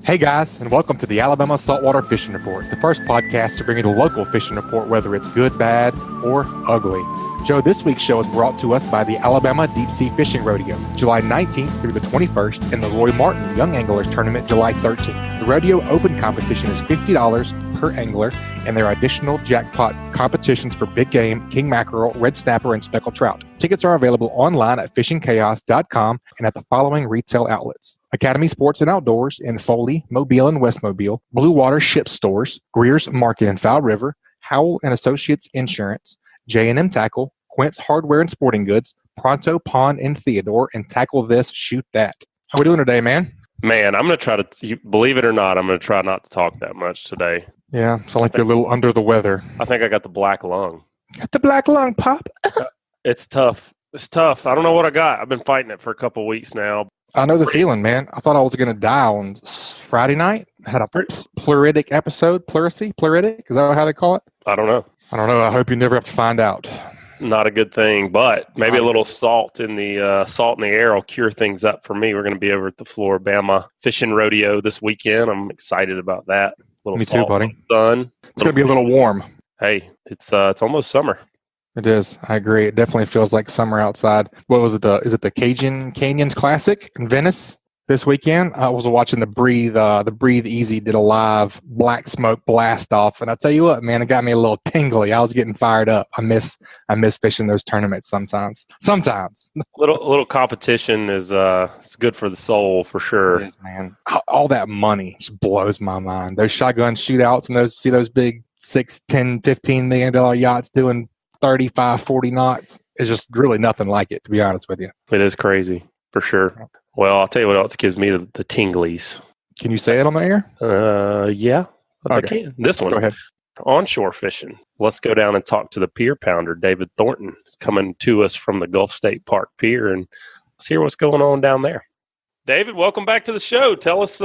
Hey guys, and welcome to the Alabama Saltwater Fishing Report, the first podcast to bring you the local fishing report, whether it's good, bad, or ugly. Joe, this week's show is brought to us by the Alabama Deep Sea Fishing Rodeo, July 19th through the 21st, and the Roy Martin Young Anglers Tournament, July 13th. The Rodeo Open competition is $50 per angler, and there are additional jackpot competitions for big game, king mackerel, red snapper, and speckled trout. Tickets are available online at fishingchaos.com and at the following retail outlets: Academy Sports and Outdoors in Foley, Mobile, and West Mobile; Blue Water Ship Stores; Greer's Market in Foul River; Howell and Associates Insurance; J&M Tackle; Quint's Hardware and Sporting Goods; Pronto Pond in Theodore; and Tackle This, Shoot That. How we doing today, man? Man, I'm going to try to, believe it or not, I'm going to try not to talk that much today. Yeah, sound like you're a little under the weather. I think I got the black lung. Got the black lung, Pop. It's tough. It's tough. I don't know what I got. I've been fighting it for a couple of weeks now. I know the feeling, man. I thought I was going to die on Friday night. I had a pleuritic episode. Pleurisy? Pleuritic? Is that how they call it? I don't know. I hope you never have to find out. Not a good thing, but maybe a little salt in the air will cure things up for me. We're going to be over at the Flora, Bama fishing rodeo this weekend. I'm excited about that. Me too, buddy. Sun. It's going to be a little warm. Hey, it's almost summer. It is. I agree. It definitely feels like summer outside. What was it? Is it the Cajun Canyons Classic in Venice this weekend? I was watching the Breathe Easy did a live black smoke blast off, and I tell you what, man, it got me a little tingly. I was getting fired up. I miss fishing those tournaments sometimes. Little competition is it's good for the soul for sure. It is, man. All that money just blows my mind. Those shotgun shootouts and those big $6, $10, $15 million yachts doing 35, 40 knots is just really nothing like it, to be honest with you. It is crazy for sure. Well, I'll tell you what else gives me the tinglies. Can you say it on the air? Yeah, okay. I can. This one. Go ahead. Onshore fishing. Let's go down and talk to the pier pounder, David Thornton. He's coming to us from the Gulf State Park Pier, and let's hear what's going on down there. David, welcome back to the show. Tell us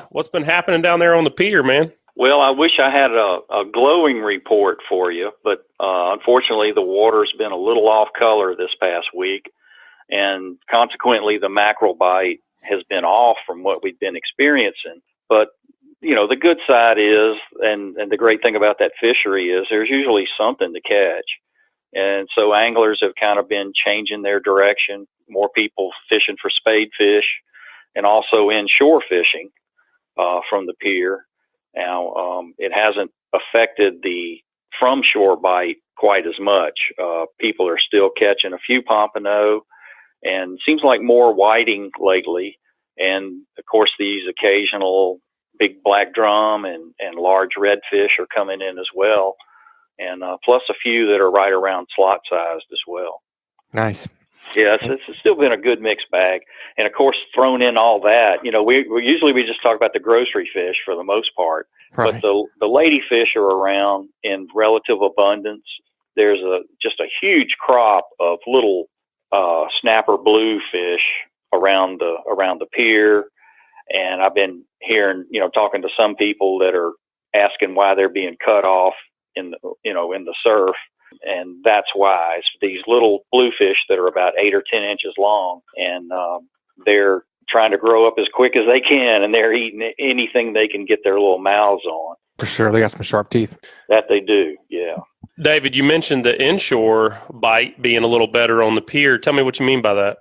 what's been happening down there on the pier, man. Well, I wish I had a glowing report for you, but unfortunately the water's been a little off color this past week, and consequently the mackerel bite has been off from what we've been experiencing. But, you know, the good side is, and the great thing about that fishery is there's usually something to catch. And so anglers have kind of been changing their direction, more people fishing for spade fish and also inshore fishing from the pier. Now, it hasn't affected the from shore bite quite as much. People are still catching a few pompano, and seems like more whiting lately. And of course, these occasional big black drum and large redfish are coming in as well. And plus a few that are right around slot sized as well. Nice. Yes, it's still been a good mixed bag. And of course, thrown in all that, you know, we usually just talk about the grocery fish for the most part, right. But the ladyfish are around in relative abundance. There's just a huge crop of little snapper bluefish around the pier. And I've been hearing, you know, talking to some people that are asking why they're being cut off in the surf. And that's why it's these little bluefish that are about 8 or 10 inches long, and they're trying to grow up as quick as they can, and they're eating anything they can get their little mouths on. For sure. They got some sharp teeth. That they do, yeah. David, you mentioned the inshore bite being a little better on the pier. Tell me what you mean by that.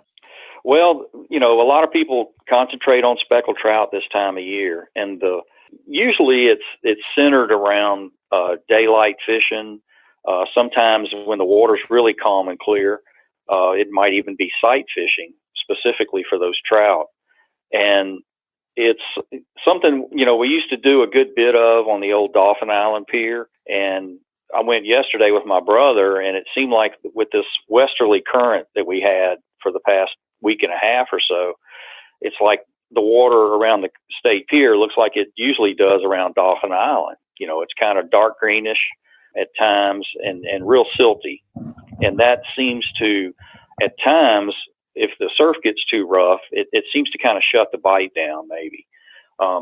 Well, you know, a lot of people concentrate on speckled trout this time of year, and usually it's centered around daylight fishing. Sometimes when the water's really calm and clear, it might even be sight fishing specifically for those trout. And it's something, you know, we used to do a good bit of on the old Dauphin Island Pier. And I went yesterday with my brother, and it seemed like with this westerly current that we had for the past week and a half or so, it's like the water around the state pier looks like it usually does around Dauphin Island. You know, it's kind of dark greenish at times and real silty. And that seems to, at times, if the surf gets too rough, it seems to kind of shut the bite down maybe.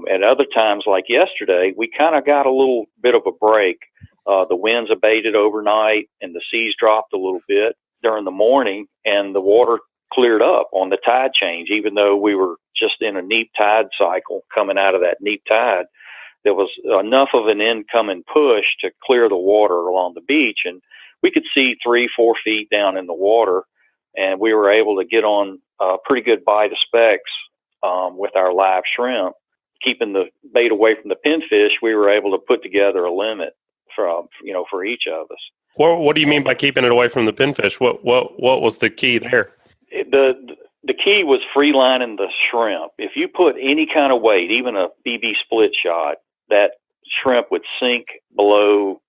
At other times, like yesterday, we kind of got a little bit of a break. The winds abated overnight and the seas dropped a little bit during the morning, and the water cleared up on the tide change, even though we were just in a neap tide cycle coming out of that neap tide. There was enough of an incoming push to clear the water along the beach, and we could see 3-4 feet down in the water, and we were able to get on a pretty good bite of specks with our live shrimp. Keeping the bait away from the pinfish, we were able to put together a limit for each of us. What do you mean by keeping it away from the pinfish? What was the key there? The key was free lining the shrimp. If you put any kind of weight, even a BB split shot, that shrimp would sink below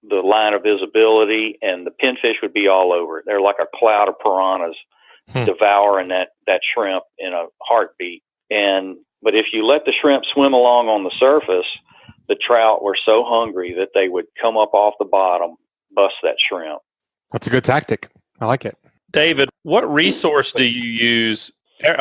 the line of visibility, and the pinfish would be all over it. They're like a cloud of piranhas devouring that shrimp in a heartbeat. But if you let the shrimp swim along on the surface, the trout were so hungry that they would come up off the bottom, bust that shrimp. That's a good tactic. I like it. David, what resource do you use?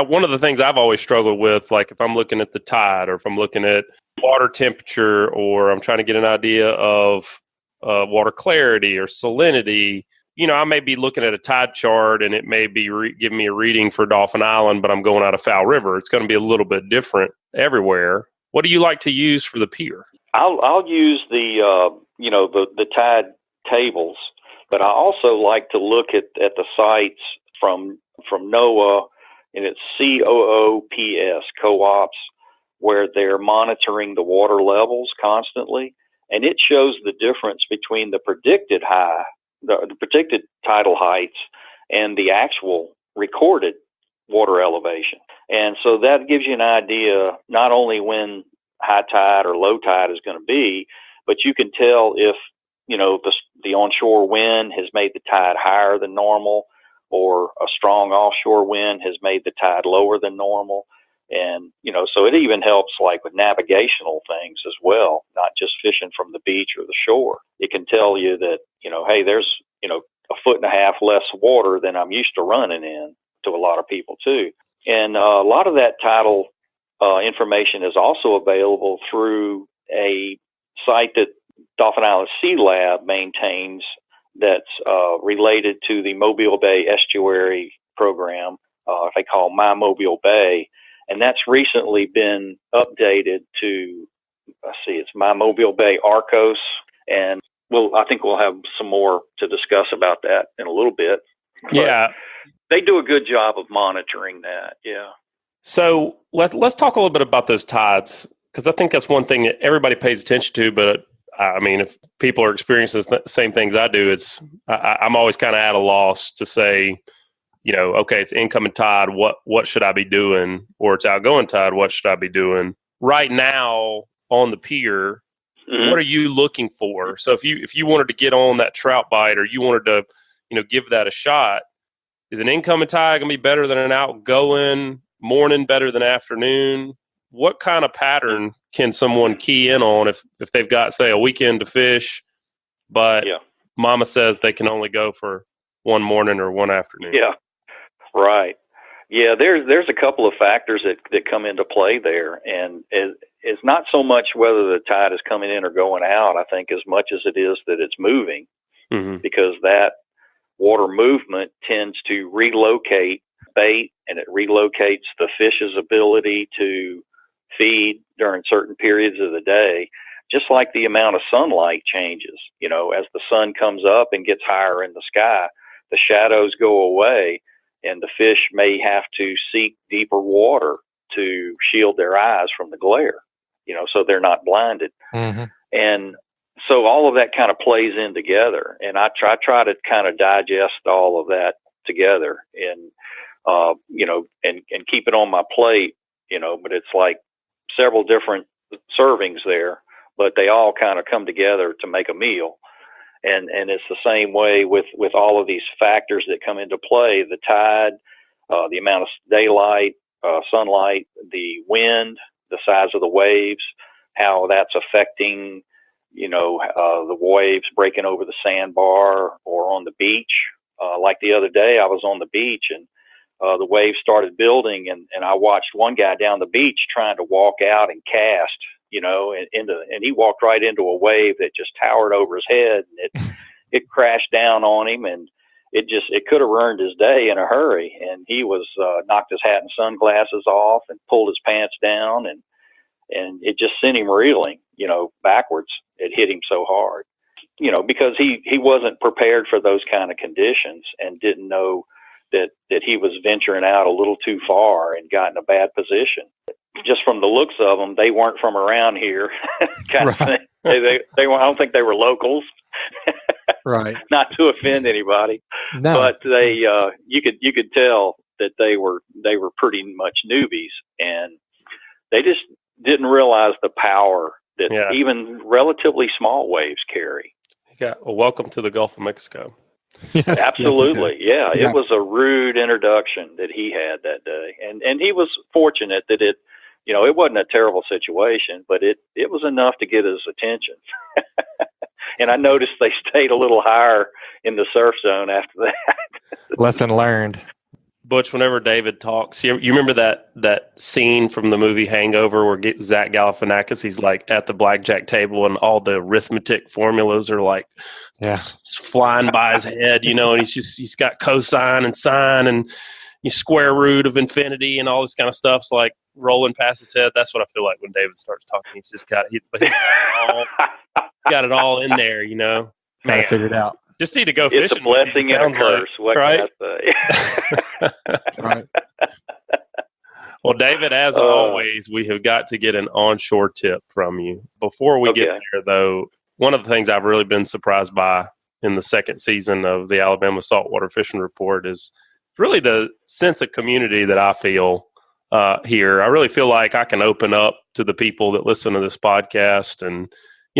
One of the things I've always struggled with, like if I'm looking at the tide or if I'm looking at water temperature or I'm trying to get an idea of water clarity or salinity, I may be looking at a tide chart and it may be giving me a reading for Dauphin Island, but I'm going out of Foul River. It's going to be a little bit different everywhere. What do you like to use for the pier? I'll use the tide tables, but I also like to look at the sites from NOAA, and it's COOPS, co-ops, where they're monitoring the water levels constantly, and it shows the difference between the predicted the predicted tidal heights and the actual recorded water elevation. And so that gives you an idea not only when high tide or low tide is going to be, but you can tell if, the onshore wind has made the tide higher than normal, or a strong offshore wind has made the tide lower than normal. And, so it even helps like with navigational things as well, not just fishing from the beach or the shore. It can tell you that, hey, there's, 1.5 foot less water than I'm used to running in, to a lot of people too. And a lot of that tidal information is also available through a site that Dauphin Island Sea Lab maintains that's related to the Mobile Bay Estuary program, they call My Mobile Bay. And that's recently been updated to, it's My Mobile Bay Arcos. And I think we'll have some more to discuss about that in a little bit. But yeah. They do a good job of monitoring that. Yeah. So let's talk a little bit about those tides, because I think that's one thing that everybody pays attention to. But if people are experiencing the same things I do, I'm always kind of at a loss to say, okay, it's incoming tide. What should I be doing? Or it's outgoing tide. What should I be doing right now on the pier? Mm-hmm. What are you looking for? So if you wanted to get on that trout bite, or you wanted to, give that a shot, is an incoming tide going to be better than an outgoing? Morning better than afternoon? What kind of pattern can someone key in on if they've got, say, a weekend to fish, but Mama says they can only go for one morning or one afternoon? Yeah, right. Yeah, there's a couple of factors that come into play there, and it's not so much whether the tide is coming in or going out, I think, as much as it is that it's moving, because that water movement tends to relocate bait, and it relocates the fish's ability to feed during certain periods of the day, just like the amount of sunlight changes. As the sun comes up and gets higher in the sky, the shadows go away, and the fish may have to seek deeper water to shield their eyes from the glare, so they're not blinded. Mm-hmm. And so all of that kind of plays in together, and I try to kind of digest all of that together and and keep it on my plate, but it's like several different servings there, but they all kind of come together to make a meal. And it's the same way with all of these factors that come into play: the tide, the amount of daylight, sunlight, the wind, the size of the waves, how that's affecting, the waves breaking over the sandbar or on the beach. Like the other day, I was on the beach and the waves started building, and I watched one guy down the beach trying to walk out and cast, and he walked right into a wave that just towered over his head, and it crashed down on him, and it could have ruined his day in a hurry. And he was knocked his hat and sunglasses off and pulled his pants down, and it just sent him reeling, backwards. It hit him so hard, because he wasn't prepared for those kind of conditions and didn't know that he was venturing out a little too far and got in a bad position. Just from the looks of them, they weren't from around here. Kind of thing. They were, I don't think they were locals. Right. Not to offend anybody, no. But they you could tell that they were pretty much newbies, and they just didn't realize the power that even relatively small waves carry. Well, welcome to the Gulf of Mexico. Yes, absolutely. Yes, It was a rude introduction that he had that day, and he was fortunate that it wasn't a terrible situation, but it was enough to get his attention. And I noticed they stayed a little higher in the surf zone after that. Lesson learned. Butch, whenever David talks, you remember that scene from the movie Hangover where Zach Galifianakis, he's like at the blackjack table and all the arithmetic formulas are like flying by his head, and he's got cosine and sine and square root of infinity and all this kind of stuff's like rolling past his head. That's what I feel like when David starts talking. He's just got it all in there, Got it figured out. Just need to go fishing. It's a blessing and a curse. What can I say? Right. Well, David, as always, we have got to get an onshore tip from you. Before we get there, though, one of the things I've really been surprised by in the second season of the Alabama Saltwater Fishing Report is really the sense of community that I feel here. I really feel like I can open up to the people that listen to this podcast and,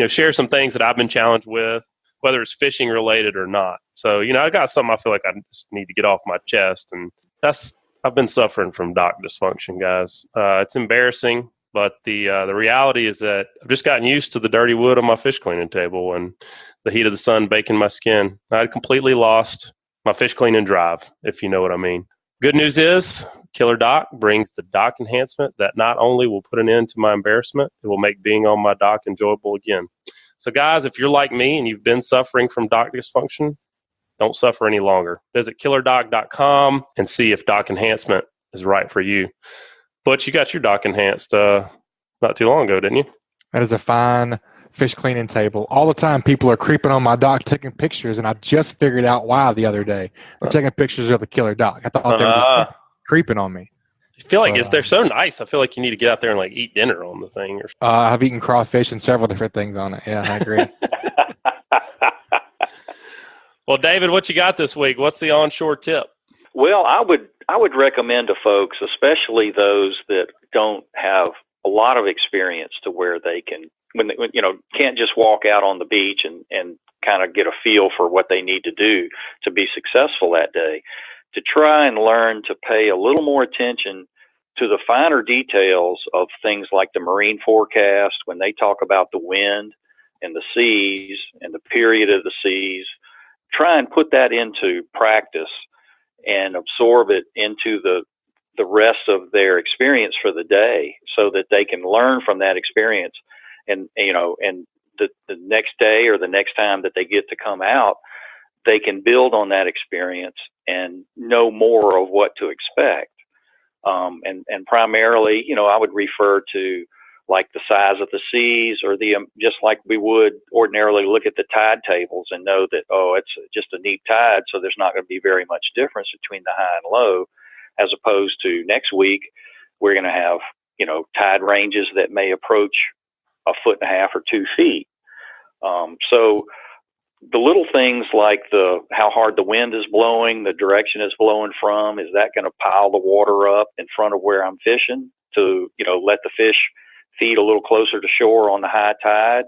share some things that I've been challenged with, whether it's fishing related or not. So, I got something I feel like I just need to get off my chest. And I've been suffering from dock dysfunction, guys. It's embarrassing, but the reality is that I've just gotten used to the dirty wood on my fish cleaning table and the heat of the sun baking my skin. I had completely lost my fish cleaning drive, if you know what I mean. Good news is KillerDock brings the dock enhancement that not only will put an end to my embarrassment, it will make being on my dock enjoyable again. So guys, if you're like me and you've been suffering from dock dysfunction, don't suffer any longer. Visit KillerDock.com and see if dock enhancement is right for you. But you got your dock enhanced not too long ago, didn't you? That is a fine fish cleaning table. All the time people are creeping on my dock taking pictures, and I just figured out why the other day. They're taking pictures of the KillerDock. I thought they were just creeping on me. I feel like they're so nice. I feel like you need to get out there and eat dinner on the thing. Or I've eaten crawfish and several different things on it. Yeah, I agree. Well, David, what you got this week? What's the onshore tip? Well, I would recommend to folks, especially those that don't have a lot of experience, to where they can, can't just walk out on the beach and kind of get a feel for what they need to do to be successful that day, to try and learn to pay a little more attention to the finer details of things like the marine forecast, when they talk about the wind and the seas and the period of the seas. Try and put that into practice and absorb it into the rest of their experience for the day, so that they can learn from that experience. And the next day or the next time that they get to come out, they can build on that experience and know more of what to expect. And primarily, I would refer to like the size of the seas, or just like we would ordinarily look at the tide tables and know that, it's just a neat tide, so there's not going to be very much difference between the high and low, as opposed to next week, we're going to have, tide ranges that may approach 1.5 feet or 2 feet. So the little things like how hard the wind is blowing, the direction it's blowing from, is that going to pile the water up in front of where I'm fishing to, let the fish feed a little closer to shore on the high tide?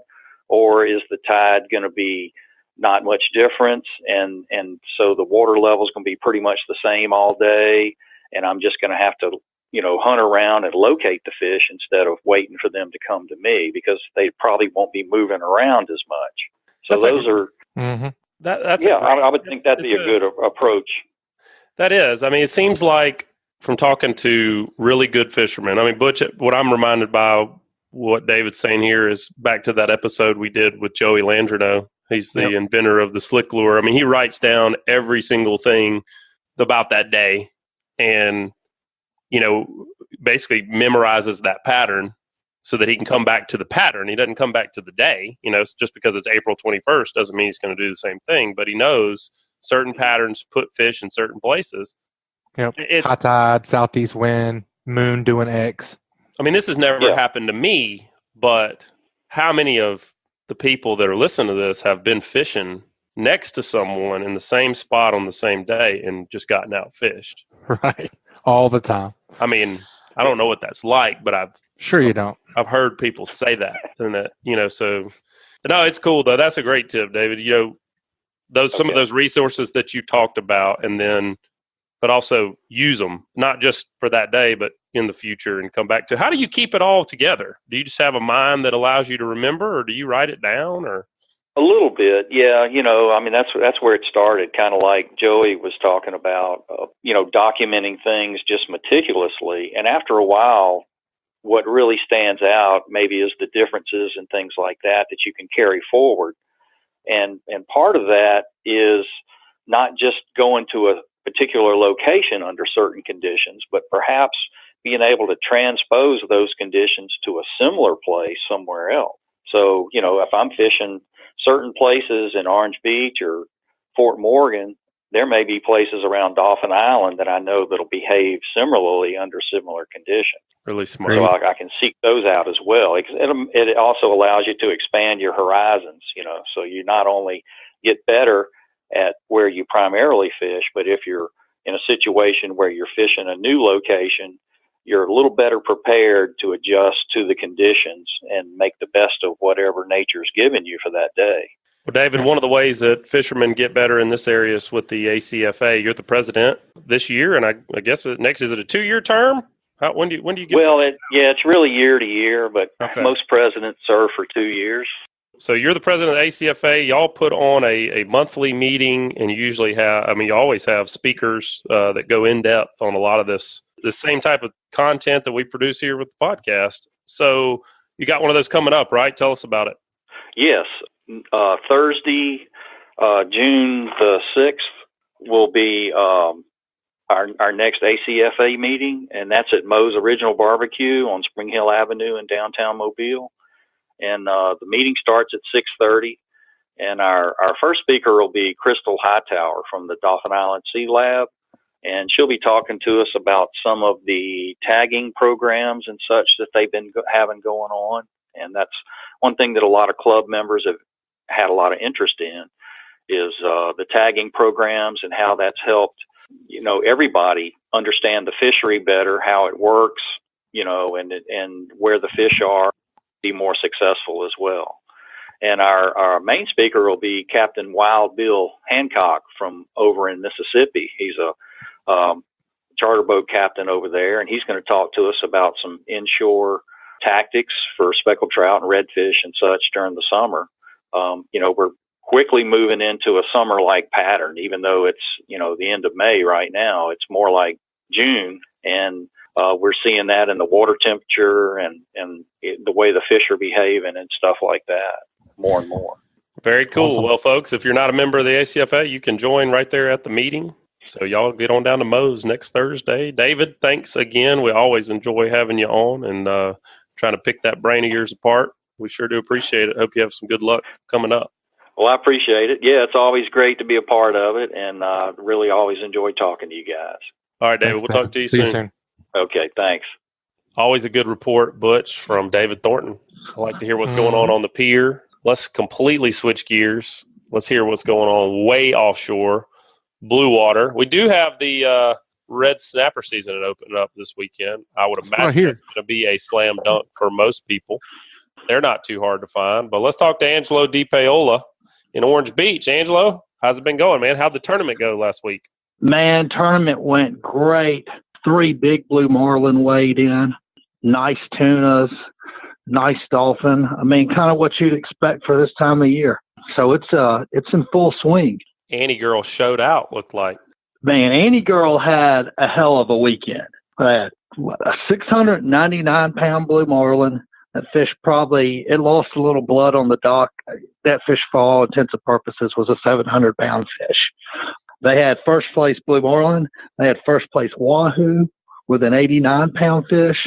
Or is the tide going to be not much difference, and so the water level is going to be pretty much the same all day, and I'm just going to have to, hunt around and locate the fish instead of waiting for them to come to me, because they probably won't be moving around as much. So those are, I would think that'd be a good approach. That is. I mean, it seems like from talking to really good fishermen, I mean, Butch, what I'm reminded by what David's saying here is back to that episode we did with Joey Landrino. He's the inventor of the slick lure. I mean, he writes down every single thing about that day and, basically memorizes that pattern so that he can come back to the pattern. He doesn't come back to the day. Just because it's April 21st doesn't mean he's going to do the same thing, but he knows certain patterns put fish in certain places. Yep. High tide, southeast wind, moon doing X. I mean, this has never happened to me, but how many of the people that are listening to this have been fishing next to someone in the same spot on the same day and just gotten outfished? Right. All the time. I mean, I don't know what that's like, but Sure you don't. I've heard people say that, and that, so no, it's cool though. That's a great tip, David. Some of those resources that you talked about, and then, but also use them, not just for that day, but in the future, and come back to, how do you keep it all together? Do you just have a mind that allows you to remember, or do you write it down, or? A little bit, yeah. I mean, that's where it started, kind of like Joey was talking about, documenting things just meticulously. And after a while, what really stands out maybe is the differences and things like that you can carry forward. And part of that is not just going to a particular location under certain conditions, but perhaps being able to transpose those conditions to a similar place somewhere else. So, if I'm fishing certain places in Orange Beach or Fort Morgan, there may be places around Dauphin Island that I know that'll behave similarly under similar conditions. Really smart. So I can seek those out as well. It also allows you to expand your horizons, so you not only get better at where you primarily fish, but if you're in a situation where you're fishing a new location, you're a little better prepared to adjust to the conditions and make the best of whatever nature's given you for that day. Well, David, one of the ways that fishermen get better in this area is with the ACFA. You're the president this year, and I guess next, is it a 2-year term? When do you get? Well, it's really year to year, but most presidents serve for 2 years. So you're the president of the ACFA. Y'all put on a monthly meeting, and you usually you always have speakers that go in depth on a lot of the same type of content that we produce here with the podcast. So you got one of those coming up, right? Tell us about it. Yes. Thursday, June the 6th will be our next ACFA meeting, and that's at Moe's Original Barbecue on Spring Hill Avenue in downtown Mobile. And the meeting starts at 6:30, and our first speaker will be Crystal Hightower from the Dauphin Island Sea Lab, and she'll be talking to us about some of the tagging programs and such that they've been having going on. And that's one thing that a lot of club members have had a lot of interest in, is the tagging programs and how that's helped, everybody understand the fishery better, how it works, and where the fish are, be more successful as well. And our main speaker will be Captain Wild Bill Hancock from over in Mississippi. He's a charter boat captain over there, and he's going to talk to us about some inshore tactics for speckled trout and redfish and such during the summer. We're quickly moving into a summer-like pattern, even though it's, the end of May right now. It's more like June, and we're seeing that in the water temperature and the way the fish are behaving and stuff like that more and more. Very cool. Awesome. Well, folks, if you're not a member of the ACFA, you can join right there at the meeting. So y'all get on down to Moe's next Thursday. David, thanks again. We always enjoy having you on and trying to pick that brain of yours apart. We sure do appreciate it. Hope you have some good luck coming up. Well, I appreciate it. Yeah, it's always great to be a part of it, and really always enjoy talking to you guys. All right, David, Thanks, we'll talk to you soon. Okay, thanks. Always a good report, Butch, from David Thornton. I like to hear what's going on the pier. Let's completely switch gears. Let's hear what's going on way offshore, blue water. We do have the red snapper season opening up this weekend. I would imagine it's going to be a slam dunk for most people. They're not too hard to find. But let's talk to Angelo DiPaola in Orange Beach. Angelo, how's it been going, man? How'd the tournament go last week? Man, tournament went great. 3 big blue marlin weighed in, nice tunas, nice dolphin. I mean, kind of what you'd expect for this time of year. So it's in full swing. Annie Girl showed out, looked like. Man, Annie Girl had a hell of a weekend. I had a 699-pound blue marlin. That fish it lost a little blood on the dock. that fish for all intents and purposes was a 700-pound fish. They had first place blue marlin. They had first place wahoo with an 89-pound fish.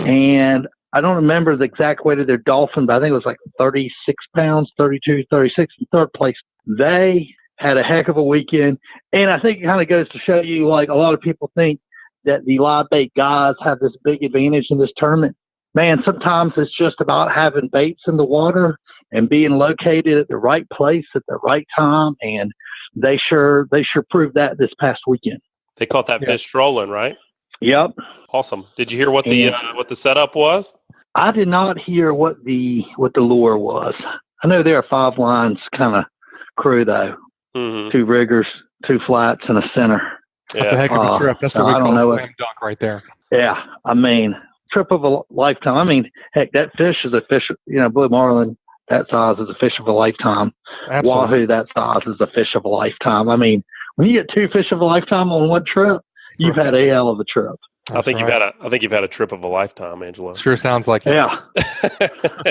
And I don't remember the exact weight of their dolphin, but I think it was like 36 pounds, 32, 36 in third place. They had a heck of a weekend. And I think it kind of goes to show you, like, a lot of people think that the live bait guys have this big advantage in this tournament. Man, sometimes it's just about having baits in the water and being located at the right place at the right time. And they sure proved that this past weekend. They caught that fish strolling, right? Yep. Awesome. Did you hear what the setup was? I did not hear what the lure was. I know there are 5 lines kind of crew though. Mm-hmm. 2 riggers, 2 flats, and a center. That's a heck of a trip. That's what we call a slam dunk right there. Yeah, I mean, trip of a lifetime. I mean, heck, that fish is a fish. Blue marlin that size is a fish of a lifetime. Absolutely. Wahoo that size is a fish of a lifetime. I mean, when you get 2 fish of a lifetime on one trip, you've had a hell of a trip. I think you've had a trip of a lifetime, Angelo. Sure sounds like it. Yeah.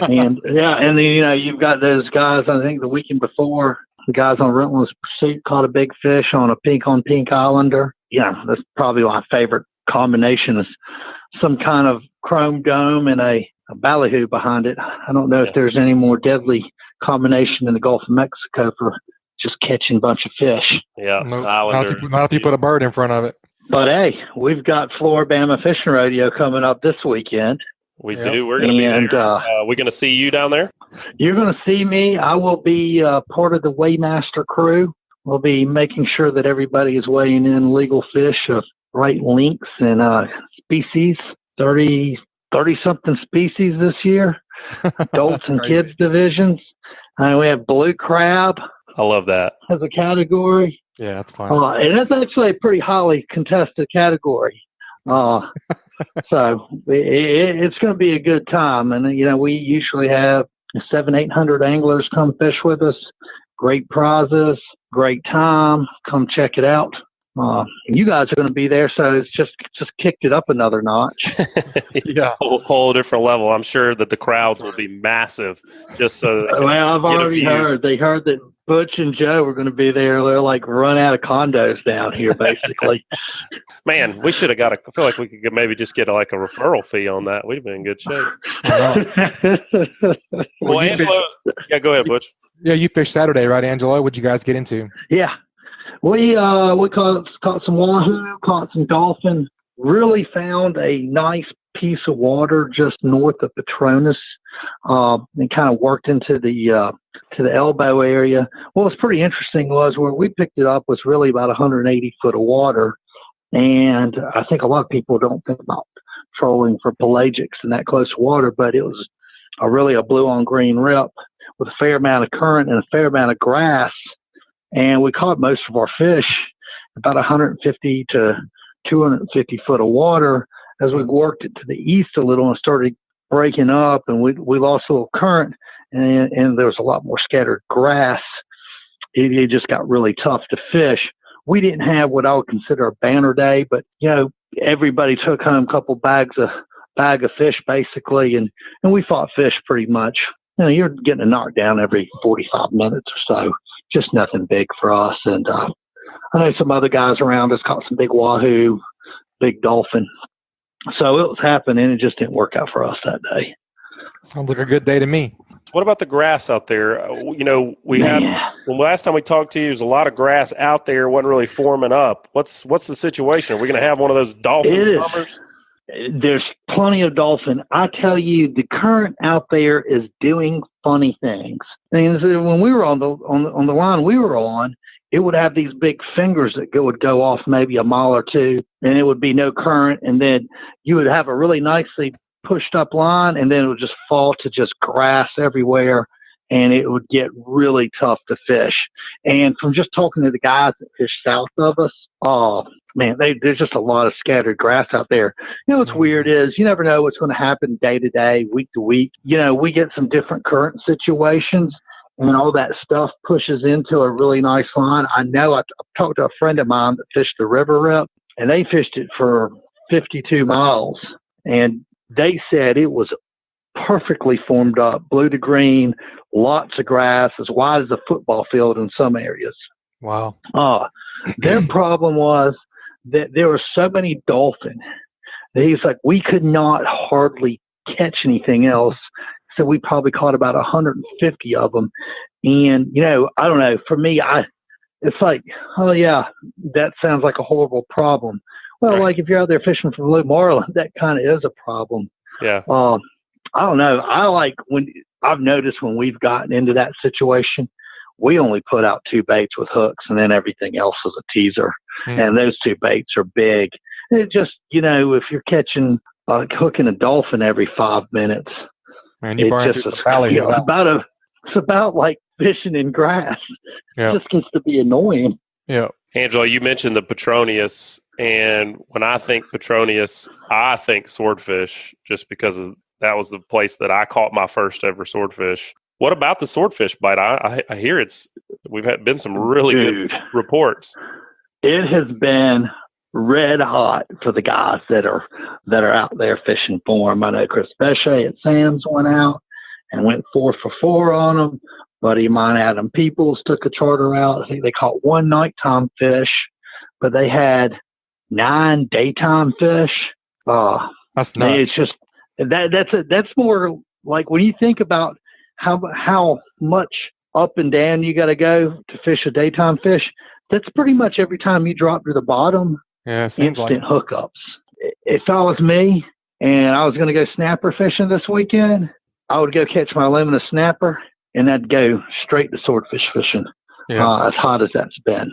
and then you've got those guys. I think the weekend before, the guys on Relentless Pursuit caught a big fish on a pink on pink islander. Yeah, that's probably my favorite combination, is some kind of chrome dome and a ballyhoo behind it. I don't know if there's any more deadly combination in the Gulf of Mexico for just catching a bunch of fish. Yeah, not if you put a bird in front of it. But hey, we've got Flora, Bama Fishing Rodeo coming up this weekend. We do. We're going to be there. We're going to see you down there? You're going to see me. I will be part of the weighmaster crew. We'll be making sure that everybody is weighing in legal fish of right lengths and species, 30-something species this year, adults and kids divisions. We have blue crab. I love that. As a category. Yeah, that's fine. And that's actually a pretty highly contested category. So it's going to be a good time. And, we usually have 700-800 anglers come fish with us. Great prizes, great time. Come check it out. You guys are going to be there, so it's just kicked it up another notch. Yeah, whole different level. I'm sure that the crowds will be massive. Just so. Well, I've already heard. They heard that Butch and Joe were going to be there. They're like run out of condos down here, basically. Man, we should have got I feel like we could maybe just get a referral fee on that. We'd have been in good shape. Well, Angelo, go ahead, Butch. Yeah, you fished Saturday, right, Angelo? What'd you guys get into? Yeah. We caught some wahoo, caught some dolphin, really found a nice piece of water just north of Petronas, and kind of worked into the elbow area. What was pretty interesting was where we picked it up was really about 180 foot of water, and I think a lot of people don't think about trolling for pelagics in that close water, but it was really a blue on green rip with a fair amount of current and a fair amount of grass. And we caught most of our fish about 150 to 250 foot of water. As we worked it to the east a little and started breaking up, and we lost a little current, and there was a lot more scattered grass. It just got really tough to fish. We didn't have what I would consider a banner day, but everybody took home a couple bag of fish basically, and we fought fish pretty much. You're getting a knockdown every 45 minutes or so. Just nothing big for us. And I know some other guys around us caught some big wahoo, big dolphin. So it was happening. It just didn't work out for us that day. Sounds like a good day to me. What about the grass out there? We had when last time we talked to you, there's a lot of grass out there. It wasn't really forming up. What's the situation? Are we going to have one of those dolphin summers? There's plenty of dolphin. I tell you, the current out there is doing funny things. And when we were on the line we were on, it would have these big fingers that would go off maybe a mile or two, and it would be no current. And then you would have a really nicely pushed up line, and then it would just fall to just grass everywhere, and it would get really tough to fish. And from just talking to the guys that fish south of us, man, there's just a lot of scattered grass out there. What's weird is you never know what's going to happen day to day, week to week. We get some different current situations, and all that stuff pushes into a really nice line. I know I talked to a friend of mine that fished the river rip, and they fished it for 52 miles, and they said it was perfectly formed up, blue to green, lots of grass, as wide as a football field in some areas. Wow. Their problem was that there were so many dolphin. He's like, we could not hardly catch anything else. So we probably caught about 150 of them. And, I don't know, for me, it's like, oh yeah, that sounds like a horrible problem. Well, like if you're out there fishing for blue marlin, that kind of is a problem. Yeah. I don't know. I've noticed when we've gotten into that situation, we only put out 2 baits with hooks, and then everything else is a teaser. And those 2 baits are big. It just, if you're hooking a dolphin every 5 minutes, man, you burn through some valley. It's about like fishing in grass. Yeah. It just gets to be annoying. Yeah. Angela, you mentioned the Petronius, and when I think Petronius, I think swordfish, just because that was the place that I caught my first ever swordfish. What about the swordfish bite? I hear we've been some really good reports. It has been red hot for the guys that are out there fishing for them. I know Chris Bechet at Sam's went out and went 4 for 4 on them. Buddy of mine, Adam Peoples, took a charter out. I think they caught 1 nighttime fish, but they had 9 daytime fish. That's nuts. It's just that's more like when you think about how much up and down you got to go to fish a daytime fish. That's pretty much every time you drop to the bottom. Yeah, it seems instant like hookups. If I was me and I was going to go snapper fishing this weekend, I would go catch my aluminum snapper and I'd go straight to swordfish fishing. As hot as that's been.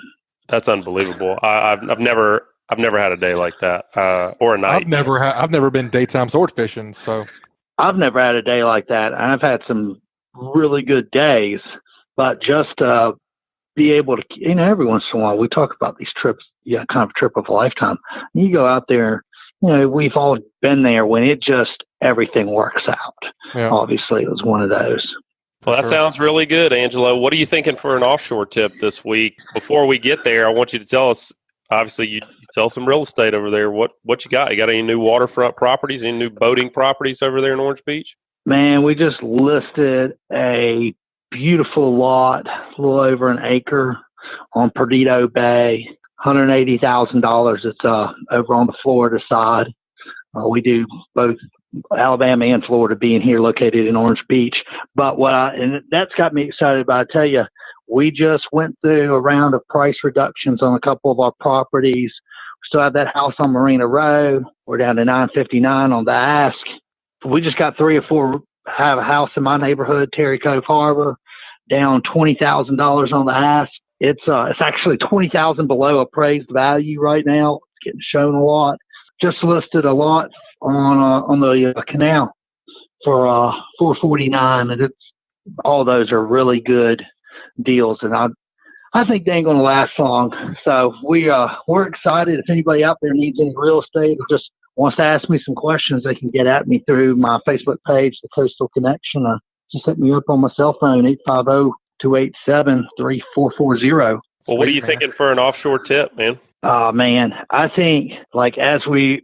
That's unbelievable. I've never had a day like that or a night. I've never been daytime sword fishing, so I've never had a day like that. I've had some really good days, but just be able to, every once in a while we talk about these trips, kind of a trip of a lifetime. You go out there, we've all been there when it just everything works out. Yeah. Obviously, it was one of those. Well, that sounds really good, Angelo. What are you thinking for an offshore tip this week? Before we get there, I want you to tell us. Obviously, you sell some real estate over there. What you got? You got any new waterfront properties? Any new boating properties over there in Orange Beach? Man, we just listed a beautiful lot, a little over an acre on Perdido Bay, $180,000. It's over on the Florida side. We do both Alabama and Florida, being here located in Orange Beach. But and that's got me excited. But I tell you, we just went through a round of price reductions on a couple of our properties. We still have that house on Marina Road. We're down to $959 on the ask. We just got 3 or 4. Have a house in my neighborhood, Terry Cove Harbor, down $20,000 on the ask. It's actually $20,000 below appraised value right now. It's getting shown a lot. Just listed a lot on the canal for $449, and all those are really good deals, and I think they ain't going to last long. So we're excited. If anybody out there needs any real estate or just wants to ask me some questions, they can get at me through my Facebook page, The Coastal Connection. Just hit me up on my cell phone, 850-287-3440. Well, what are you thinking for an offshore tip, man? Man, I think as we,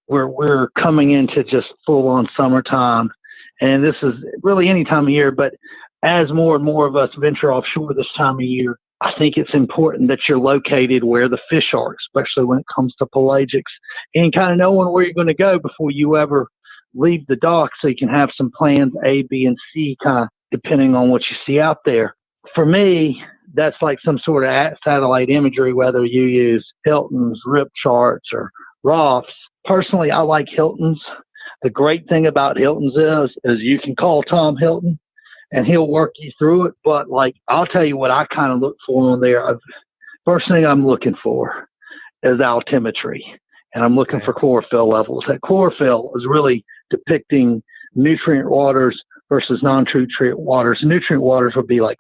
we're coming into just full on summertime, and this is really any time of year, but as more and more of us venture offshore this time of year, I think it's important that you're located where the fish are, especially when it comes to pelagics, and kind of knowing where you're going to go before you ever leave the dock, so you can have some plans A, B, and C, kind of depending on what you see out there. For me, that's like some sort of satellite imagery, whether you use Hilton's, Rip Charts, or Roth's. Personally, I like Hilton's. The great thing about Hilton's is you can call Tom Hilton and he'll work you through it. But I'll tell you what I kind of look for on there. First thing I'm looking for is altimetry, and I'm looking for chlorophyll levels. That chlorophyll is really depicting nutrient waters versus non-nutrient waters. Nutrient waters would be like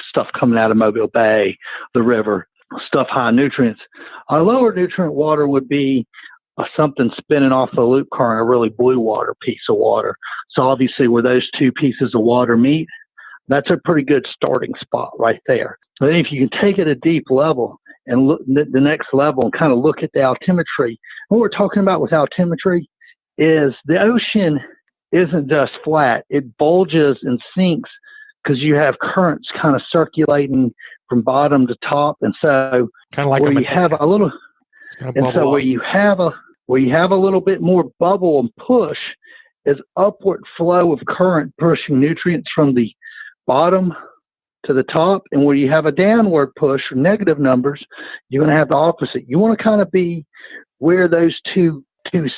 stuff coming out of Mobile Bay, the river, stuff high in nutrients. A lower nutrient water would be something spinning off a loop current, a really blue water piece of water. So obviously where those two pieces of water meet, that's a pretty good starting spot right there. But then if you can take it a deep level and look the next level and kind of look at the altimetry, what we're talking about with altimetry is the ocean isn't just flat. It bulges and sinks because you have currents kind of circulating from bottom to top. And so kind of like where you have a little, and so where you have a little bit more bubble and push is upward flow of current pushing nutrients from the bottom to the top. And where you have a downward push or negative numbers, you're going to have the opposite. You want to kind of be where those two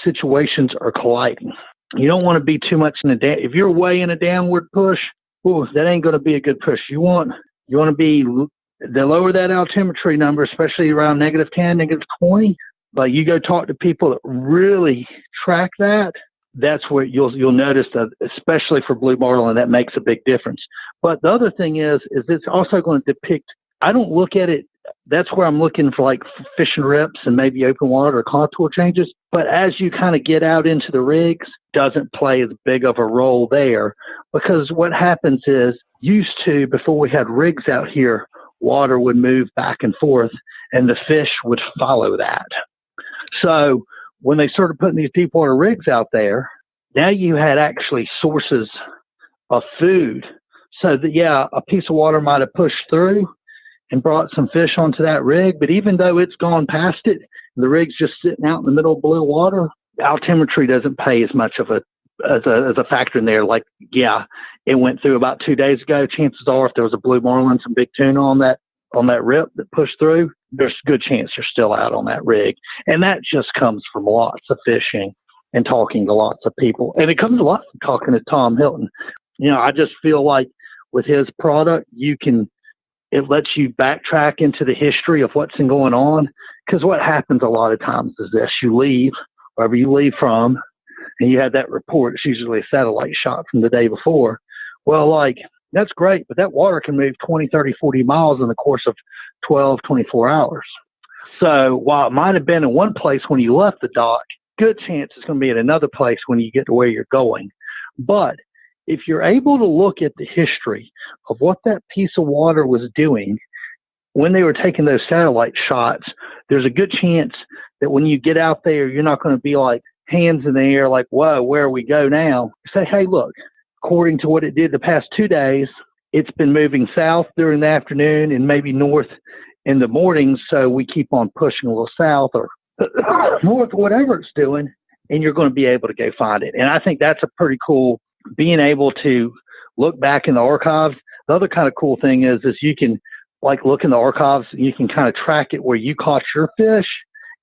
situations are colliding. You don't want to be too much in if you're way in a downward push, that ain't going to be a good push. You want to be the lower that altimetry number, especially around -10, -20. Like you go talk to people that really track that. That's where you'll notice that, especially for blue marlin, that makes a big difference. But the other thing is it's also going to depict. I don't look at it. That's where I'm looking for like fishing rips and maybe open water or contour changes. But as you kind of get out into the rigs, doesn't play as big of a role there, because what happens is before we had rigs out here, water would move back and forth and the fish would follow that. So when they started putting these deep water rigs out there, now you had actually sources of food. So that, a piece of water might have pushed through and brought some fish onto that rig. But even though it's gone past it, the rig's just sitting out in the middle of blue water, altimetry doesn't play as much of as a factor in there. Like, it went through about 2 days ago. Chances are if there was a blue marlin, some big tuna on that rip that pushed through, there's a good chance they're still out on that rig. And that just comes from lots of fishing and talking to lots of people. And it comes a lot from talking to Tom Hilton. I just feel like with his product, it lets you backtrack into the history of what's been going on. Because what happens a lot of times is this: you leave, wherever you leave from, and you have that report. It's usually a satellite shot from the day before. Well, that's great, but that water can move 20, 30, 40 miles in the course of 12, 24 hours. So while it might have been in one place when you left the dock, good chance it's going to be in another place when you get to where you're going. But if you're able to look at the history of what that piece of water was doing when they were taking those satellite shots, there's a good chance that when you get out there, you're not going to be like hands in the air, like, whoa, where we go now? Say, hey, look, according to what it did the past 2 days, it's been moving south during the afternoon and maybe north in the mornings. So we keep on pushing a little south or north, whatever it's doing, and you're going to be able to go find it. And I think that's a pretty cool, being able to look back in the archives. The other kind of cool thing is you can look in the archives and you can kind of track it where you caught your fish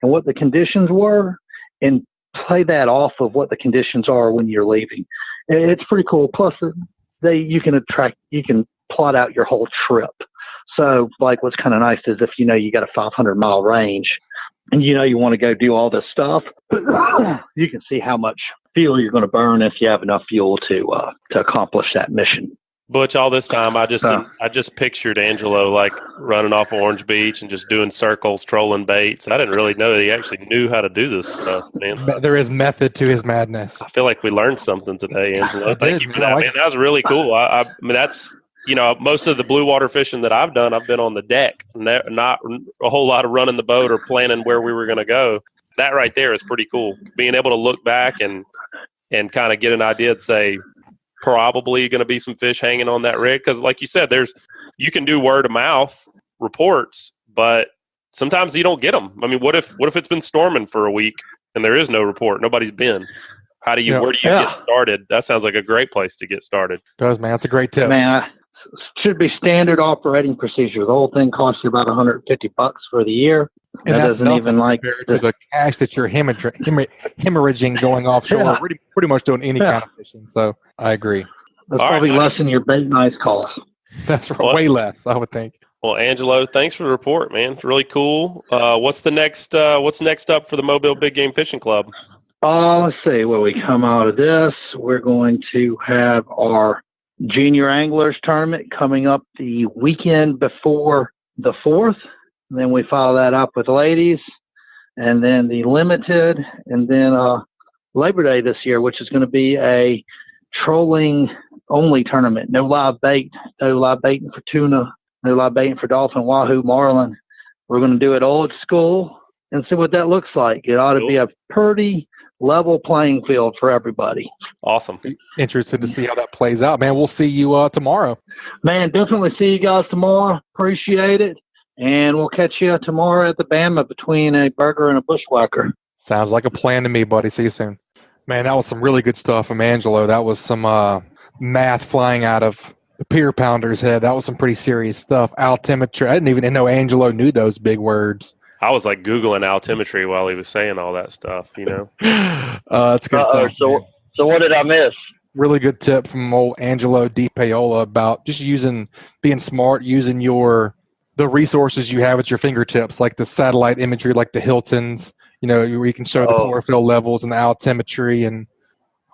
and what the conditions were and play that off of what the conditions are when you're leaving. It's pretty cool. Plus you can plot out your whole trip. So what's kind of nice is if you got a 500-mile range and you want to go do all this stuff, you can see how much fuel you're going to burn if you have enough fuel to accomplish that mission. Butch, all this time, I just pictured Angelo running off Orange Beach and just doing circles, trolling baits. I didn't really know that he actually knew how to do this stuff, man. There is method to his madness. I feel like we learned something today, Angelo. Thank you for that, man. That was really cool. I mean, that's most of the blue water fishing that I've done, I've been on the deck, not a whole lot of running the boat or planning where we were going to go. That right there is pretty cool. Being able to look back and kind of get an idea and say, probably going to be some fish hanging on that rig. Because like you said, you can do word of mouth reports, but sometimes you don't get them. I mean, what if it's been storming for a week and there is no report? Nobody's been. Where do you get started? That sounds like a great place to get started. Does, man. That's a great tip. Man, should be standard operating procedure. The whole thing costs you about $150 for the year. And that doesn't even to the cash that you're hemorrhaging going offshore. Yeah. Pretty much doing any kind of fishing. So I agree. That's probably less than your bait and ice cost. That's way less, I would think. Well, Angelo, thanks for the report, man. It's really cool. What's next up for the Mobile Big Game Fishing Club? Let's see. When we come out of this, we're going to have our Junior Anglers Tournament coming up the weekend before the 4th. And then we follow that up with ladies, and then the limited, and then Labor Day this year, which is going to be a trolling only tournament. No live baiting for tuna, no live baiting for dolphin, wahoo, marlin. We're going to do it old school and see what that looks like. It ought to be a pretty level playing field for everybody. Awesome. Interested to see how that plays out, man. We'll see you tomorrow. Man, definitely see you guys tomorrow. Appreciate it. And we'll catch you tomorrow at the Bama between a burger and a bushwhacker. Sounds like a plan to me, buddy. See you soon. Man, that was some really good stuff from Angelo. That was some math flying out of the Pier Pounder's head. That was some pretty serious stuff. Altimetry. I didn't even know Angelo knew those big words. I was like Googling altimetry while he was saying all that stuff, That's good stuff. So what did I miss? Really good tip from old Angelo Di Paola about just being smart, using the resources you have at your fingertips, like the satellite imagery, like the Hiltons, where you can show the chlorophyll levels and the altimetry and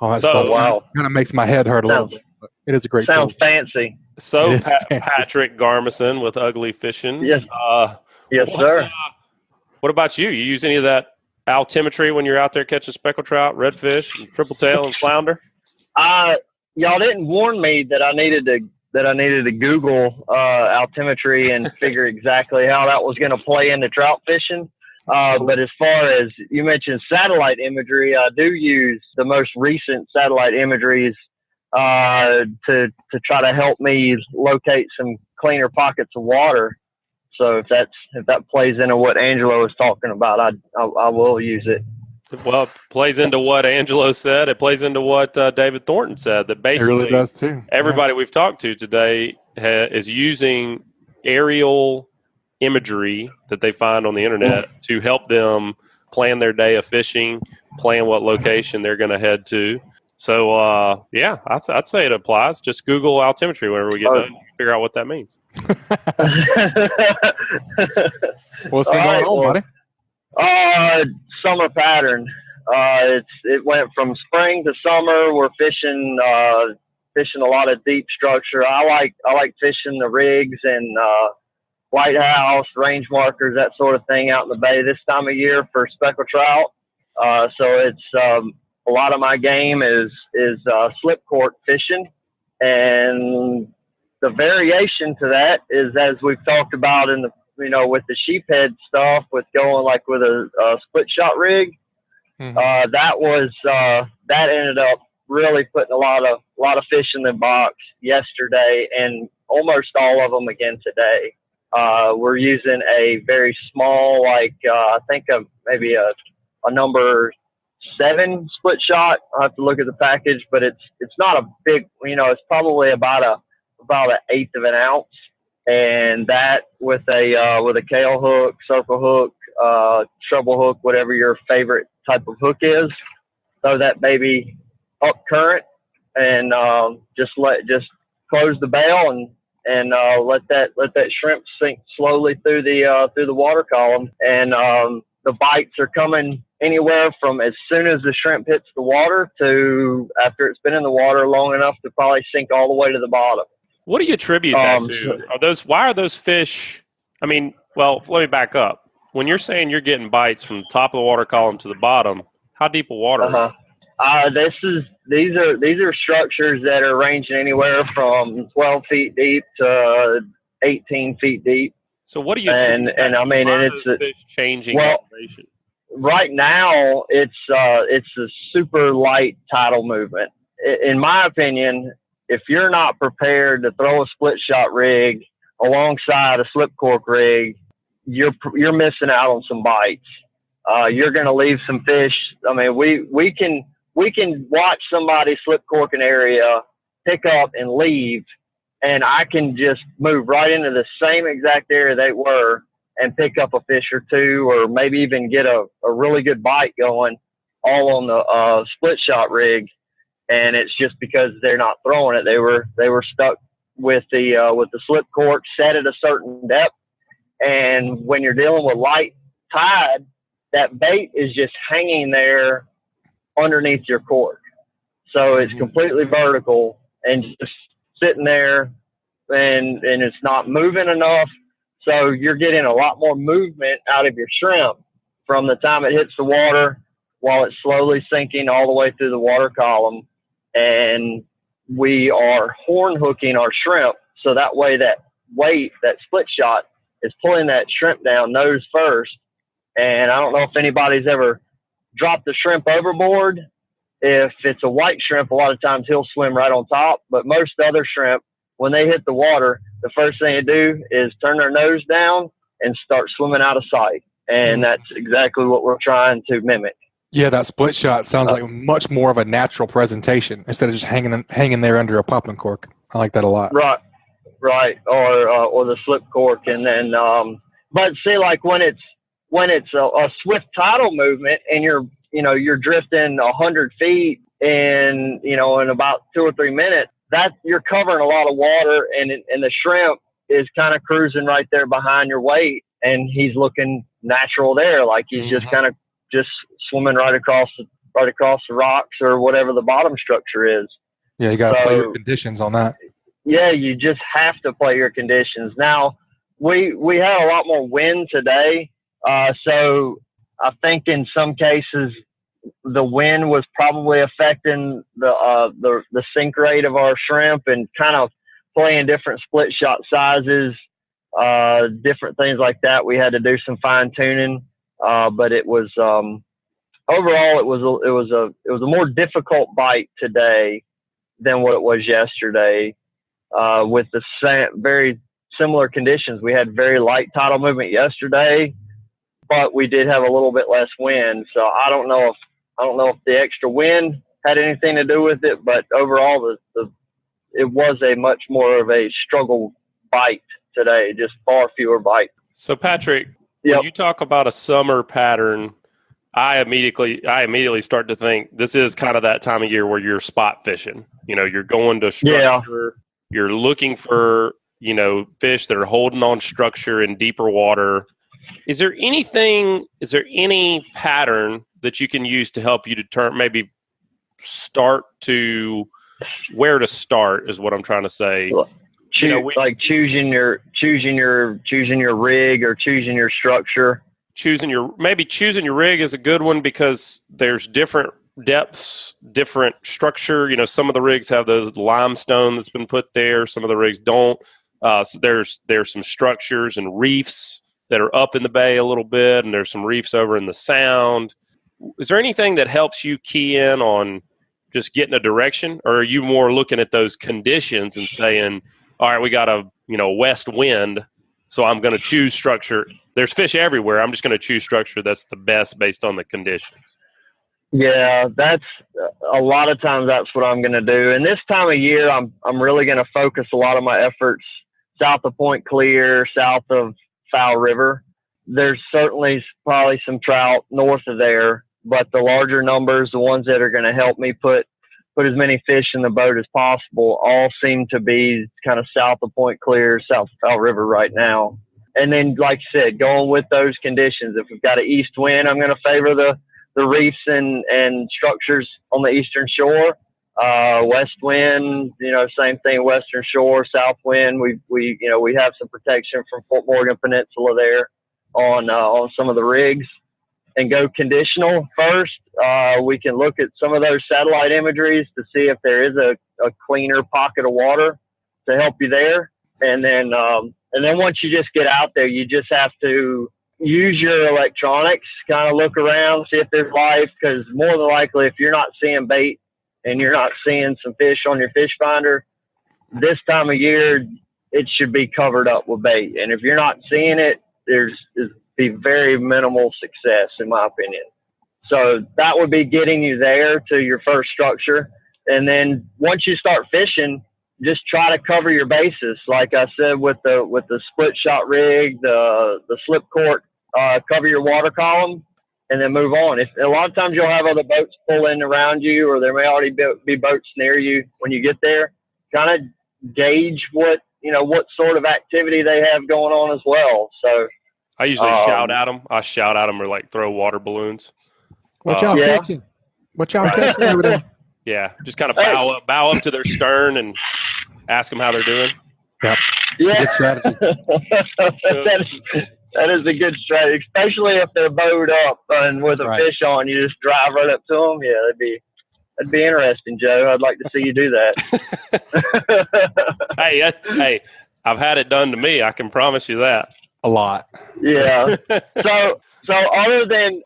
all that stuff. Wow. Kind of makes my head hurt a little bit. But it is a great Sounds tool. fancy. So Patrick Garmison with Ugly Fishing. Yes. Yes, sir. What about you? You use any of that altimetry when you're out there catching speckled trout, redfish, and triple tail and flounder? Y'all didn't warn me that I needed to Google altimetry and figure exactly how that was going to play into trout fishing. But as far as you mentioned satellite imagery, I do use the most recent satellite imageries to try to help me locate some cleaner pockets of water. So if that plays into what Angelo was talking about, I will use it. Well, it plays into what Angelo said. It plays into what David Thornton said. That basically it really does too. Everybody we've talked to today is using aerial imagery that they find on the internet to help them plan their day of fishing, plan what location they're going to head to. So, I'd say it applies. Just Google altimetry whenever we get done. You can figure out what that means. What's been going on, buddy? Summer pattern. It went from spring to summer. We're fishing a lot of deep structure. I like fishing the rigs and lighthouse, range markers, that sort of thing out in the bay this time of year for speckled trout. So it's a lot of my game is slip cork fishing, and the variation to that is, as we've talked about in the with the sheephead stuff, with going like with a split shot rig. Mm-hmm. That ended up really putting a lot of fish in the box yesterday, and almost all of them again today. We're using a very small, I think maybe a number 7 split shot. I'll have to look at the package, but it's not a big, it's probably about an eighth of an ounce. And that with a kale hook, circle hook, treble hook, whatever your favorite type of hook is, throw that baby up current and just close the bail and let that shrimp sink slowly through the water column. And the bites are coming anywhere from as soon as the shrimp hits the water to after it's been in the water long enough to probably sink all the way to the bottom. What do you attribute that to? Why are those fish? I mean, well, let me back up. When you're saying you're getting bites from the top of the water column to the bottom, how deep of water? These are structures that are ranging anywhere from 12 feet deep to 18 feet deep. So what do you? And I mean, and it's fish changing elevation. Right now, it's a super light tidal movement. In my opinion, if you're not prepared to throw a split shot rig alongside a slip cork rig, you're missing out on some bites. You're going to leave some fish. I mean, we can watch somebody slip cork an area, pick up and leave, and I can just move right into the same exact area they were and pick up a fish or two, or maybe even get a really good bite going, all on the split shot rig. And it's just because they're not throwing it. They were stuck with the slip cork set at a certain depth. And when you're dealing with light tide, that bait is just hanging there underneath your cork. So it's completely vertical and just sitting there, and it's not moving enough. So you're getting a lot more movement out of your shrimp from the time it hits the water while it's slowly sinking all the way through the water column. And we are horn hooking our shrimp, so that way that weight, that split shot, is pulling that shrimp down nose first. And I don't know if anybody's ever drop the shrimp overboard. If it's a white shrimp, a lot of times he'll swim right on top. But most other shrimp, when they hit the water, the first thing they do is turn their nose down and start swimming out of sight. And that's exactly what we're trying to mimic. Yeah, that split shot sounds like much more of a natural presentation instead of just hanging there under a popping cork. I like that a lot. Right, or the slip cork, and then but see, like when it's a swift tidal movement and you're drifting 100 feet in about 2 or 3 minutes, that you're covering a lot of water, and the shrimp is kind of cruising right there behind your weight, and he's looking natural there, like he's just kind of just swimming right across the rocks or whatever the bottom structure is. Yeah, you got to play your conditions on that. Yeah, you just have to play your conditions. Now, we had a lot more wind today, so I think in some cases the wind was probably affecting the sink rate of our shrimp and kind of playing different split shot sizes, different things like that. We had to do some fine tuning, but it was overall it was a more difficult bite today than what it was yesterday. With the very similar conditions, we had very light tidal movement yesterday, but we did have a little bit less wind. So I don't know if the extra wind had anything to do with it, but overall it was a much more of a struggle bite today, just far fewer bites. So Patrick, when you talk about a summer pattern, I immediately start to think this is kind of that time of year where you're spot fishing. You're going to structure. You're looking for, fish that are holding on structure in deeper water. Is there any pattern that you can use to help you determine, maybe start to where to start is what I'm trying to say. Like choosing your rig or choosing your structure. Choosing your rig is a good one because there's different depths, different structure. Some of the rigs have those limestone that's been put there. Some of the rigs don't. So there's some structures and reefs that are up in the bay a little bit, and there's some reefs over in the sound. Is there anything that helps you key in on just getting a direction, or are you more looking at those conditions and saying, all right, we got a west wind, so I'm going to choose structure. There's fish everywhere. I'm just going to choose structure that's the best based on the conditions. Yeah, that's a lot of times that's what I'm going to do. And this time of year, I'm really going to focus a lot of my efforts south of Point Clear, south of Foul River. There's certainly probably some trout north of there, but the larger numbers, the ones that are going to help me put as many fish in the boat as possible, all seem to be kind of south of Point Clear, south of Foul River right now. And then, like you said, going with those conditions. If we've got an east wind, I'm going to favor the reefs and structures on the eastern shore. West wind, same thing, western shore. South wind, we have some protection from Fort Morgan Peninsula there on some of the rigs. And go conditional first. We can look at some of those satellite imageries to see if there is a cleaner pocket of water to help you there. And then once you just get out there, you just have to use your electronics, kind of look around, see if there's life, because more than likely, if you're not seeing bait and you're not seeing some fish on your fish finder, this time of year, it should be covered up with bait. And if you're not seeing it, there's be very minimal success, in my opinion. So that would be getting you there to your first structure. And then once you start fishing, just try to cover your bases. Like I said, with the split shot rig, the slip cork, cover your water column and then move on. A lot of times you'll have other boats pull in around you, or there may already be boats near you when you get there. Kind of gauge what sort of activity they have going on as well. So I usually shout at them. I shout at them or throw water balloons. Watch out, catching. Watch out, catching over there. Yeah, just kind of bow up to their stern and ask them how they're doing. Yep. Yeah. Good strategy. That is a good strategy, especially if they're bowed up and with a fish on. You just drive right up to them. Yeah, that'd be interesting, Joe. I'd like to see you do that. Hey, I've had it done to me. I can promise you that. A lot. Yeah. So other than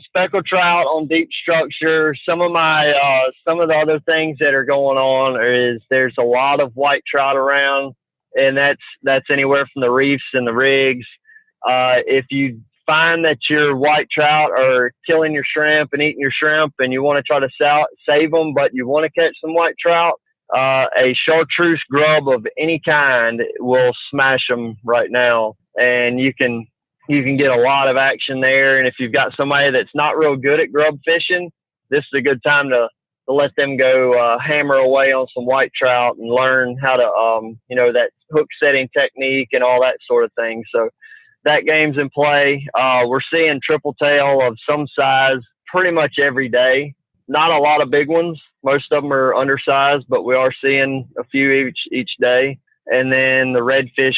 speckled trout on deep structure, some of the other things that are going on is there's a lot of white trout around, and that's anywhere from the reefs and the rigs. If you find that your white trout are killing your shrimp and eating your shrimp, and you want to try to save them, but you want to catch some white trout, a chartreuse grub of any kind will smash them right now, and you can get a lot of action there. And if you've got somebody that's not real good at grub fishing, this is a good time to let them go hammer away on some white trout and learn how to, that hook setting technique and all that sort of thing. So that game's in play. We're seeing triple tail of some size pretty much every day. Not a lot of big ones. Most of them are undersized, but we are seeing a few each day. And then the redfish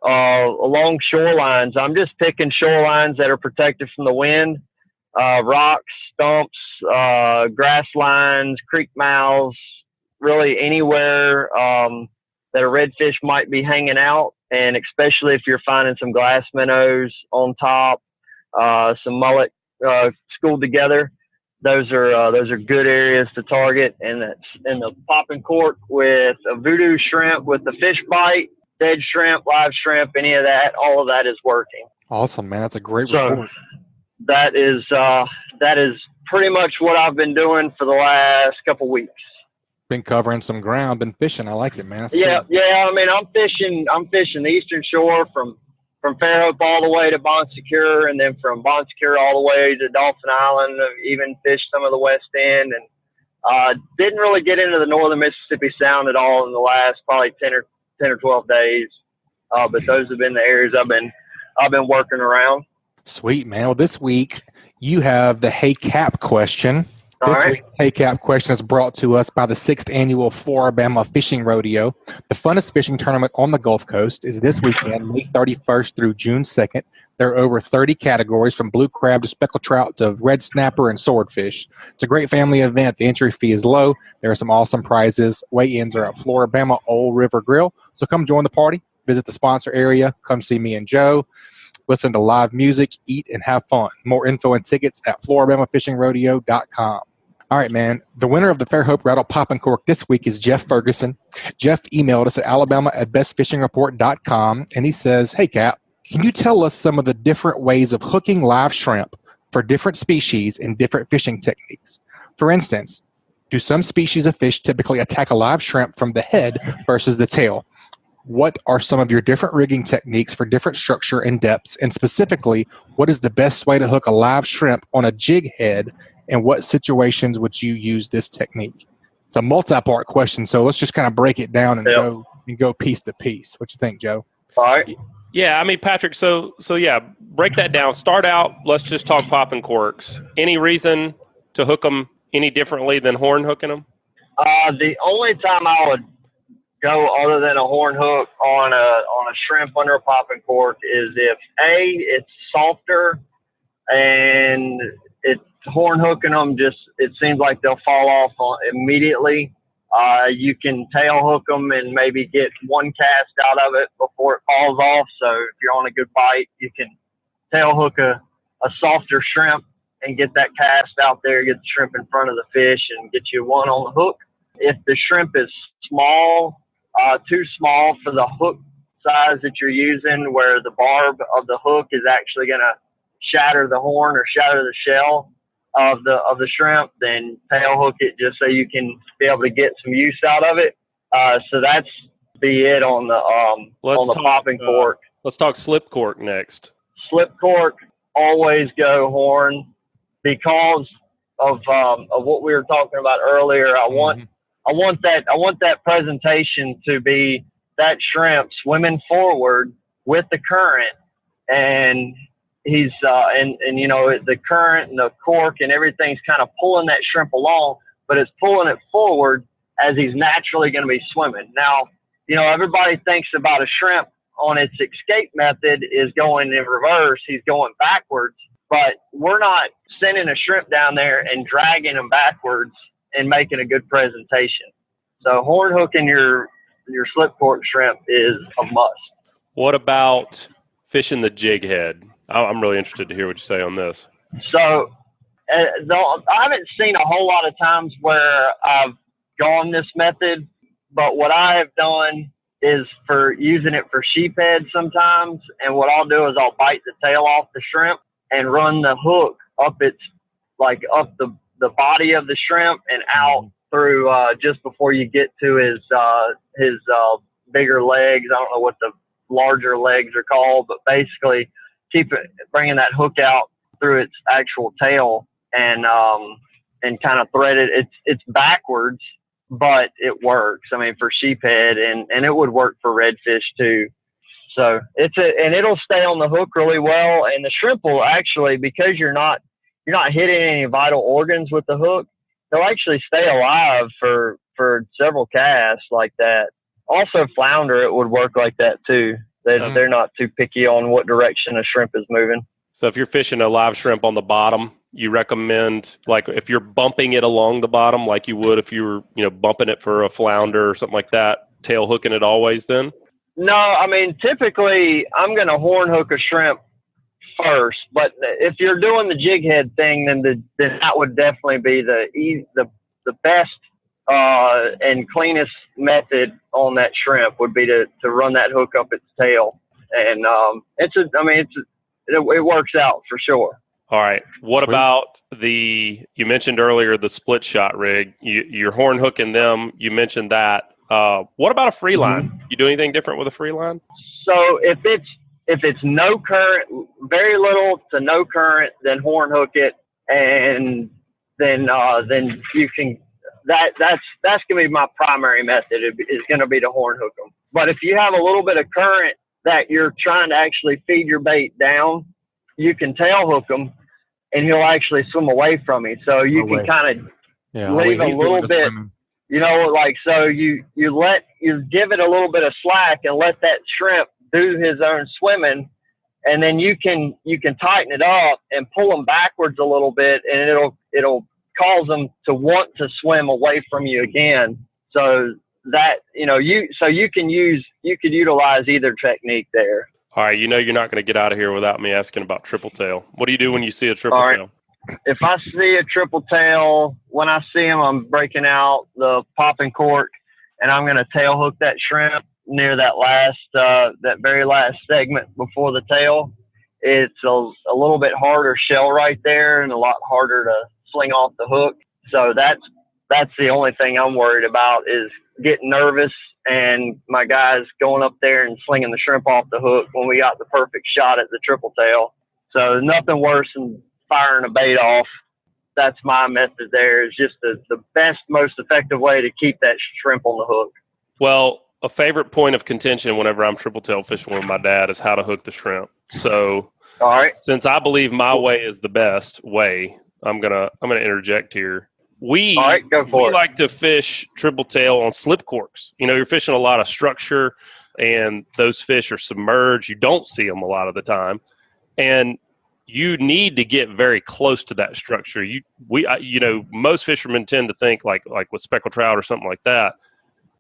along shorelines. I'm just picking shorelines that are protected from the wind, rocks, stumps, grass lines, creek mouths, really anywhere that a redfish might be hanging out. And especially if you're finding some glass minnows on top, some mullet schooled together, those are good areas to target. And that's in the popping cork with a voodoo shrimp with the fish bite, dead shrimp, live shrimp, any of that, all of that is working. Awesome, man. That's a great report. That is pretty much what I've been doing for the last couple weeks. Been covering some ground, been fishing. I like it, man. That's yeah, cool. yeah. I mean, I'm fishing the eastern shore from Fairhope all the way to Bon Secure, and then from Bon Secure all the way to Dolphin Island. I've even fished some of the West End, and didn't really get into the northern Mississippi Sound at all in the last probably 10 or 12 days. But those have been the areas I've been working around. Sweet, man. Well, this week you have the Hey Cap question. This week's Hey Cap question is brought to us by the 6th annual Flora, Bama Fishing Rodeo. The funnest fishing tournament on the Gulf Coast is this weekend, May 31st through June 2nd. There are over 30 categories from blue crab to speckled trout to red snapper and swordfish. It's a great family event. The entry fee is low. There are some awesome prizes. Weigh-ins are at Flora, Bama Old River Grill. So come join the party. Visit the sponsor area. Come see me and Joe. Listen to live music, eat, and have fun. More info and tickets at FloraBamaFishingRodeo.com. All right, man. The winner of the Fairhope Rattle Poppin' Cork this week is Jeff Ferguson. Jeff emailed us at Alabama@bestfishingreport.com, and he says, "Hey, Cap, can you tell us some of the different ways of hooking live shrimp for different species and different fishing techniques? For instance, do some species of fish typically attack a live shrimp from the head versus the tail? What are some of your different rigging techniques for different structure and depths? And specifically, what is the best way to hook a live shrimp on a jig head, and what situations would you use this technique?" It's a multi-part question, so let's just kind of break it down and go piece to piece. What you think, Joe? All right. Yeah, I mean, Patrick, so yeah, break that down. Start out, let's just talk popping corks. Any reason to hook them any differently than horn hooking them? The only time I would go other than a horn hook on a shrimp under a popping cork is if it's softer, and it's horn hooking them, it seems like they'll fall off immediately. You can tail hook them and maybe get one cast out of it before it falls off. So if you're on a good bite, you can tail hook a softer shrimp and get that cast out there, get the shrimp in front of the fish, and get you one on the hook. If the shrimp is small, too small for the hook size that you're using, where the barb of the hook is actually going to shatter the horn or shatter the shell of the shrimp, then tail hook it just so you can be able to get some use out of it. So that's it on the popping cork. Let's talk slip cork next. Slip cork, always go horn, because of what we were talking about earlier. I want that presentation to be that shrimp swimming forward with the current, and he's and you know, the current and the cork and everything's kind of pulling that shrimp along, but it's pulling it forward as he's naturally going to be swimming. Now, you know, everybody thinks about a shrimp on its escape method is going in reverse. He's going backwards, but we're not sending a shrimp down there and dragging him backwards and making a good presentation. So horn hooking your slip cork shrimp is a must. What about fishing the jig head. I'm really interested to hear what you say on this. So I haven't seen a whole lot of times where I've gone this method, but what I have done is for using it for sheephead sometimes. And what I'll do is I'll bite the tail off the shrimp and run the hook up the body of the shrimp and out through just before you get to his bigger legs. I don't know what the larger legs are called, but basically bringing that hook out through its actual tail and kind of thread it. It's backwards, but it works. I mean, for sheephead and it would work for redfish too. So and it'll stay on the hook really well. And the shrimp will actually, because you're not hitting any vital organs with the hook, they'll actually stay alive for several casts like that. Also flounder, it would work like that too. They're not too picky on what direction a shrimp is moving. So if you're fishing a live shrimp on the bottom, you recommend, like, if you're bumping it along the bottom like you would if you were, bumping it for a flounder or something like that, tail hooking it always then? No, I mean, typically I'm going to horn hook a shrimp first, but if you're doing the jig head thing, then that would definitely be the best and cleanest method on that shrimp would be to run that hook up its tail. And it works out for sure. All right. What about you mentioned earlier the split shot rig? You're horn hooking them. You mentioned that. What about a free line? Mm-hmm. You do anything different with a free line? So if it's no current, very little to no current, then horn hook it, and then you can. That's gonna be my primary method. Is gonna be to horn hook them. But if you have a little bit of current that you're trying to actually feed your bait down, you can tail hook him, and he'll actually swim away from you. So you can kind of leave a little bit. So you give it a little bit of slack and let that shrimp do his own swimming, and then you can tighten it up and pull him backwards a little bit, and it'll cause them to want to swim away from you again. So that you could utilize either technique there. All right, you're not going to get out of here without me asking about triple tail. What do you do when you see a triple tail? If I see a triple tail, when I see him, I'm breaking out the popping cork, and I'm going to tail hook that shrimp near that very last segment before the tail. It's a little bit harder shell right there and a lot harder to sling off the hook. So that's the only thing I'm worried about is getting nervous and my guys going up there and slinging the shrimp off the hook when we got the perfect shot at the triple tail. So nothing worse than firing a bait off. That's my method there, is just the best, most effective way to keep that shrimp on the hook. Well, a favorite point of contention whenever I'm triple tail fishing with my dad is how to hook the shrimp. So all right, since I believe my way is the best way, I'm gonna interject here. We like to fish triple tail on slip corks. You're fishing a lot of structure, and those fish are submerged. You don't see them a lot of the time, and you need to get very close to that structure. Most fishermen tend to think like with speckled trout or something like that,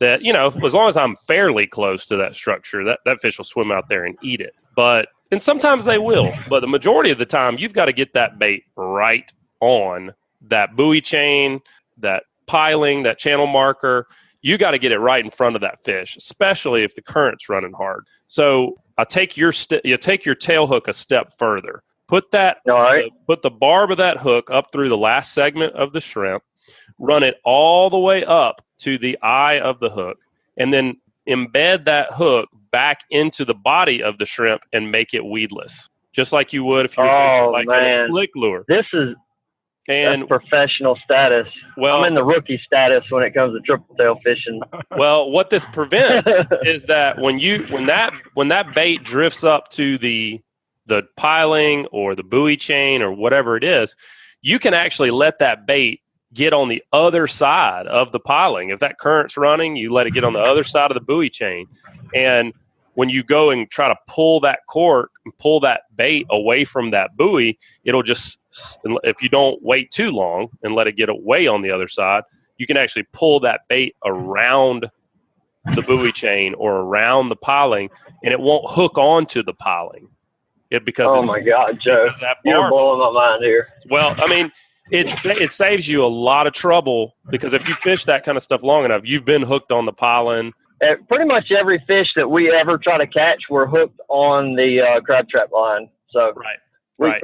as long as I'm fairly close to that structure, that fish will swim out there and eat it. And sometimes they will, but the majority of the time, you've got to get that bait right on that buoy chain, that piling, that channel marker. You got to get it right in front of that fish, especially if the current's running hard. So you take your tail hook a step further. Put the barb of that hook up through the last segment of the shrimp, run it all the way up to the eye of the hook, and then embed that hook back into the body of the shrimp and make it weedless, just like you would if you were fishing a slick lure. That's professional status. Well, I'm in the rookie status when it comes to triple tail fishing. Well, what this prevents is that when that bait drifts up to the piling or the buoy chain or whatever it is, you can actually let that bait get on the other side of the piling. If that current's running, you let it get on the other side of the buoy chain. And when you go and try to pull that cork and pull that bait away from that buoy, it'll just, if you don't wait too long and let it get away on the other side, you can actually pull that bait around the buoy chain or around the piling, and it won't hook onto the piling. Oh my God, Joe, you're blowing my mind here. Well, I mean, it saves you a lot of trouble because if you fish that kind of stuff long enough, you've been hooked on the pollen. Pretty much every fish that we ever try to catch, we're hooked on the crab trap line. So right.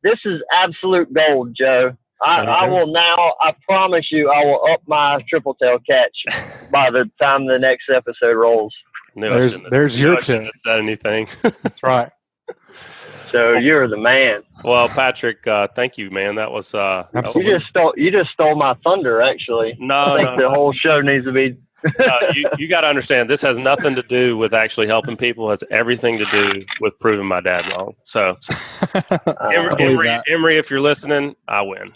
This is absolute gold, Joe. I will now, I promise you, I will up my triple tail catch by the time the next episode rolls. There's your tip. Said anything. That's right. So you're the man. Well, Patrick, thank you, man. That was absolutely. You just stole my thunder. Actually, I think the whole show needs to be. You got to understand, this has nothing to do with actually helping people. It has everything to do with proving my dad wrong. So, Emery, if you're listening, I win.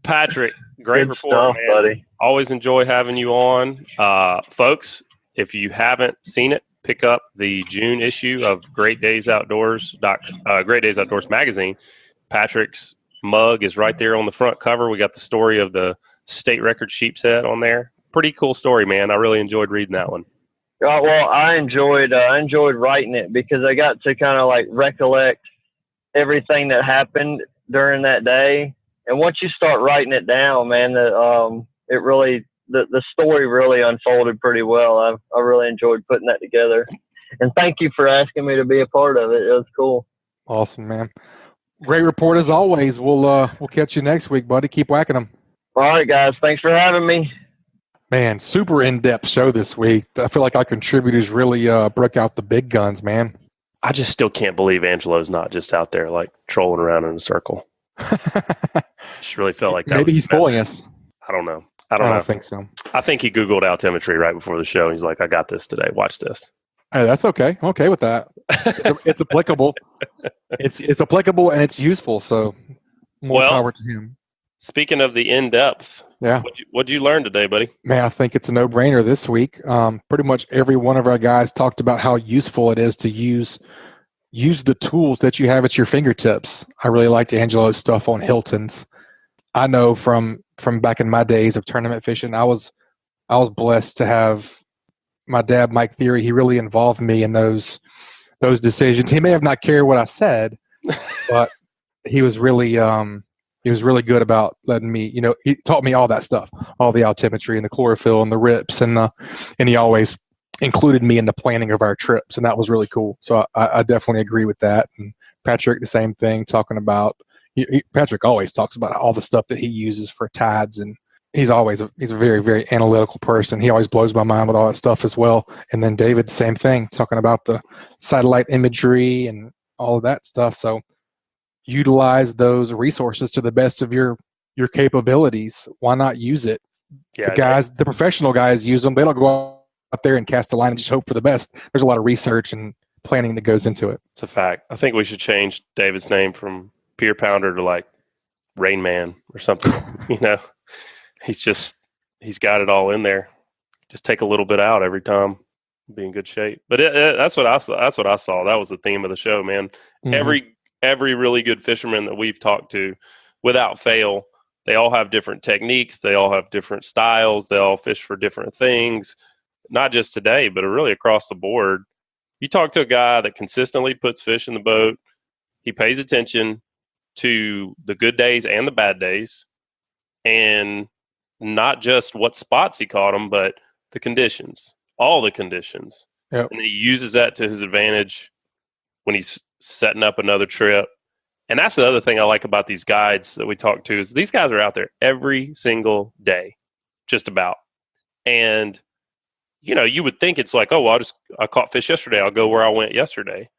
Patrick, great Good report, stuff, man. buddy. Always enjoy having you on. Folks, if you haven't seen it, pick up the June issue of Great Days Outdoors magazine. Patrick's mug is right there on the front cover. We got the story of the state record sheep's head on there. Pretty cool story, man. I really enjoyed reading that one. Well, I enjoyed writing it because I got to kind of like recollect everything that happened during that day. And once you start writing it down, man, the story really unfolded pretty well. I really enjoyed putting that together. And thank you for asking me to be a part of it. It was cool. Awesome, man. Great report as always. We'll catch you next week, buddy. Keep whacking them. All right, guys. Thanks for having me. Man, super in-depth show this week. I feel like our contributors really broke out the big guns, man. I just still can't believe Angelo's not just out there like trolling around in a circle. Just really felt like that. Maybe he's fooling us. I don't know. I don't think so. I think he Googled altimetry right before the show. He's like, I got this today. Watch this. Hey, that's okay. I'm okay with that. It's applicable. It's applicable and it's useful. So more power to him. Speaking of the in-depth, yeah. What'd you learn today, buddy? Man, I think it's a no-brainer this week. Pretty much every one of our guys talked about how useful it is to use the tools that you have at your fingertips. I really liked Angelo's stuff on Hilton's. I know from back in my days of tournament fishing, I was blessed to have my dad, Mike Theory. He really involved me in those decisions. He may have not cared what I said, but he was really good about letting me, he taught me all that stuff, all the altimetry and the chlorophyll and the rips and he always included me in the planning of our trips. And that was really cool. So I definitely agree with that. And Patrick, the same thing, talking about, Patrick always talks about all the stuff that he uses for tides. And he's a very, very analytical person. He always blows my mind with all that stuff as well. And then David, the same thing, talking about the satellite imagery and all of that stuff. So utilize those resources to the best of your capabilities. Why not use it? Yeah, the professional guys use them. They don't go out there and cast a line and just hope for the best. There's a lot of research and planning that goes into it. It's a fact. I think we should change David's name from Pier Pounder to like Rain Man or something. He's got it all in there. Just take a little bit out every time. Be in good shape. But that's what I saw. That was the theme of the show, man. Mm-hmm. Every really good fisherman that we've talked to, without fail, they all have different techniques. They all have different styles. They all fish for different things, not just today, but really across the board. You talk to a guy that consistently puts fish in the boat. He pays attention to the good days and the bad days, and not just what spots he caught them, but the conditions, all the conditions. Yep. And he uses that to his advantage when he's setting up another trip. And that's the other thing I like about these guides that we talk to is these guys are out there every single day, just about. And, you would think it's like, oh, well, I caught fish yesterday. I'll go where I went yesterday.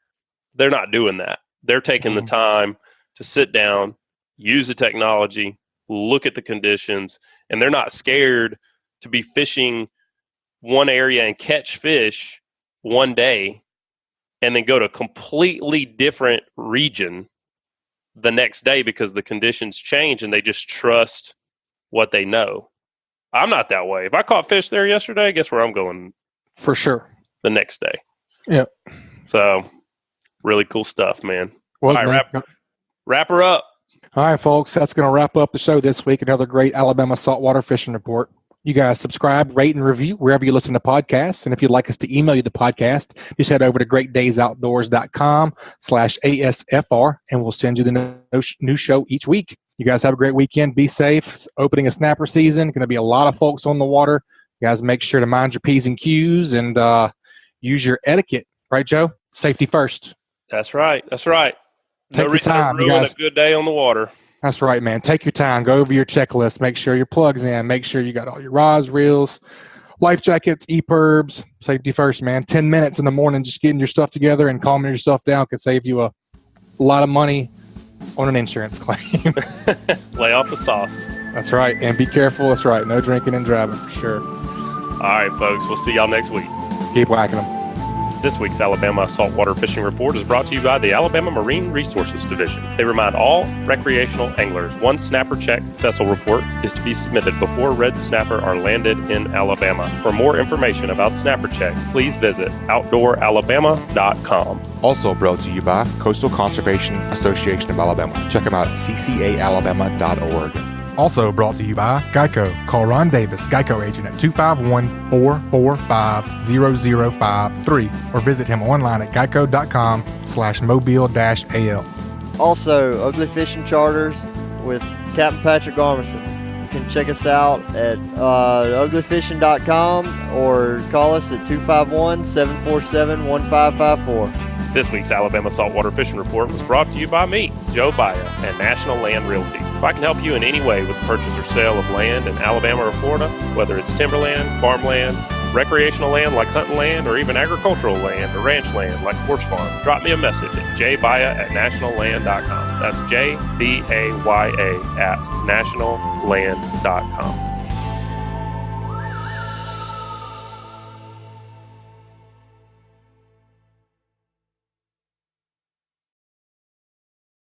They're not doing that. They're taking the time to sit down, use the technology, look at the conditions, and they're not scared to be fishing one area and catch fish one day and then go to a completely different region the next day because the conditions change and they just trust what they know. I'm not that way. If I caught fish there yesterday, guess where I'm going? For sure. The next day. Yep. So, really cool stuff, man. All right, wrap her up. All right, folks. That's going to wrap up the show this week. Another great Alabama saltwater fishing report. You guys subscribe, rate, and review wherever you listen to podcasts. And if you'd like us to email you the podcast, just head over to greatdaysoutdoors.com/ASFR, and we'll send you the new show each week. You guys have a great weekend. Be safe. It's opening a snapper season. Going to be a lot of folks on the water. You guys make sure to mind your P's and Q's and use your etiquette. Right, Joe? Safety first. That's right. That's right. Take your time. To ruin a good day on the water. That's right, man. Take your time. Go over your checklist. Make sure your plug's in. Make sure you got all your rods, reels, life jackets, EPIRBs. Safety first, man. 10 minutes in the morning just getting your stuff together and calming yourself down could save you a lot of money on an insurance claim. Lay off the sauce. That's right. And be careful. That's right. No drinking and driving for sure. All right, folks. We'll see y'all next week. Keep whacking them. This week's Alabama Saltwater Fishing Report is brought to you by the Alabama Marine Resources Division. They remind all recreational anglers one snapper check vessel report is to be submitted before red snapper are landed in Alabama. For more information about snapper check, please visit outdooralabama.com. Also brought to you by Coastal Conservation Association of Alabama. Check them out at CCAAlabama.org. Also brought to you by Geico. Call Ron Davis, Geico agent at 251-445-0053 or visit him online at geico.com/mobile-al. Also, Ugly Fishing Charters with Captain Patrick Garmison. You can check us out at uglyfishing.com or call us at 251-747-1554. This week's Alabama Saltwater Fishing Report was brought to you by me, Joe Baya, and National Land Realty. If I can help you in any way with the purchase or sale of land in Alabama or Florida, whether it's timberland, farmland, recreational land like hunting land, or even agricultural land or ranch land like horse farm, drop me a message at jbaya@nationalland.com. That's JBAYA@nationalland.com.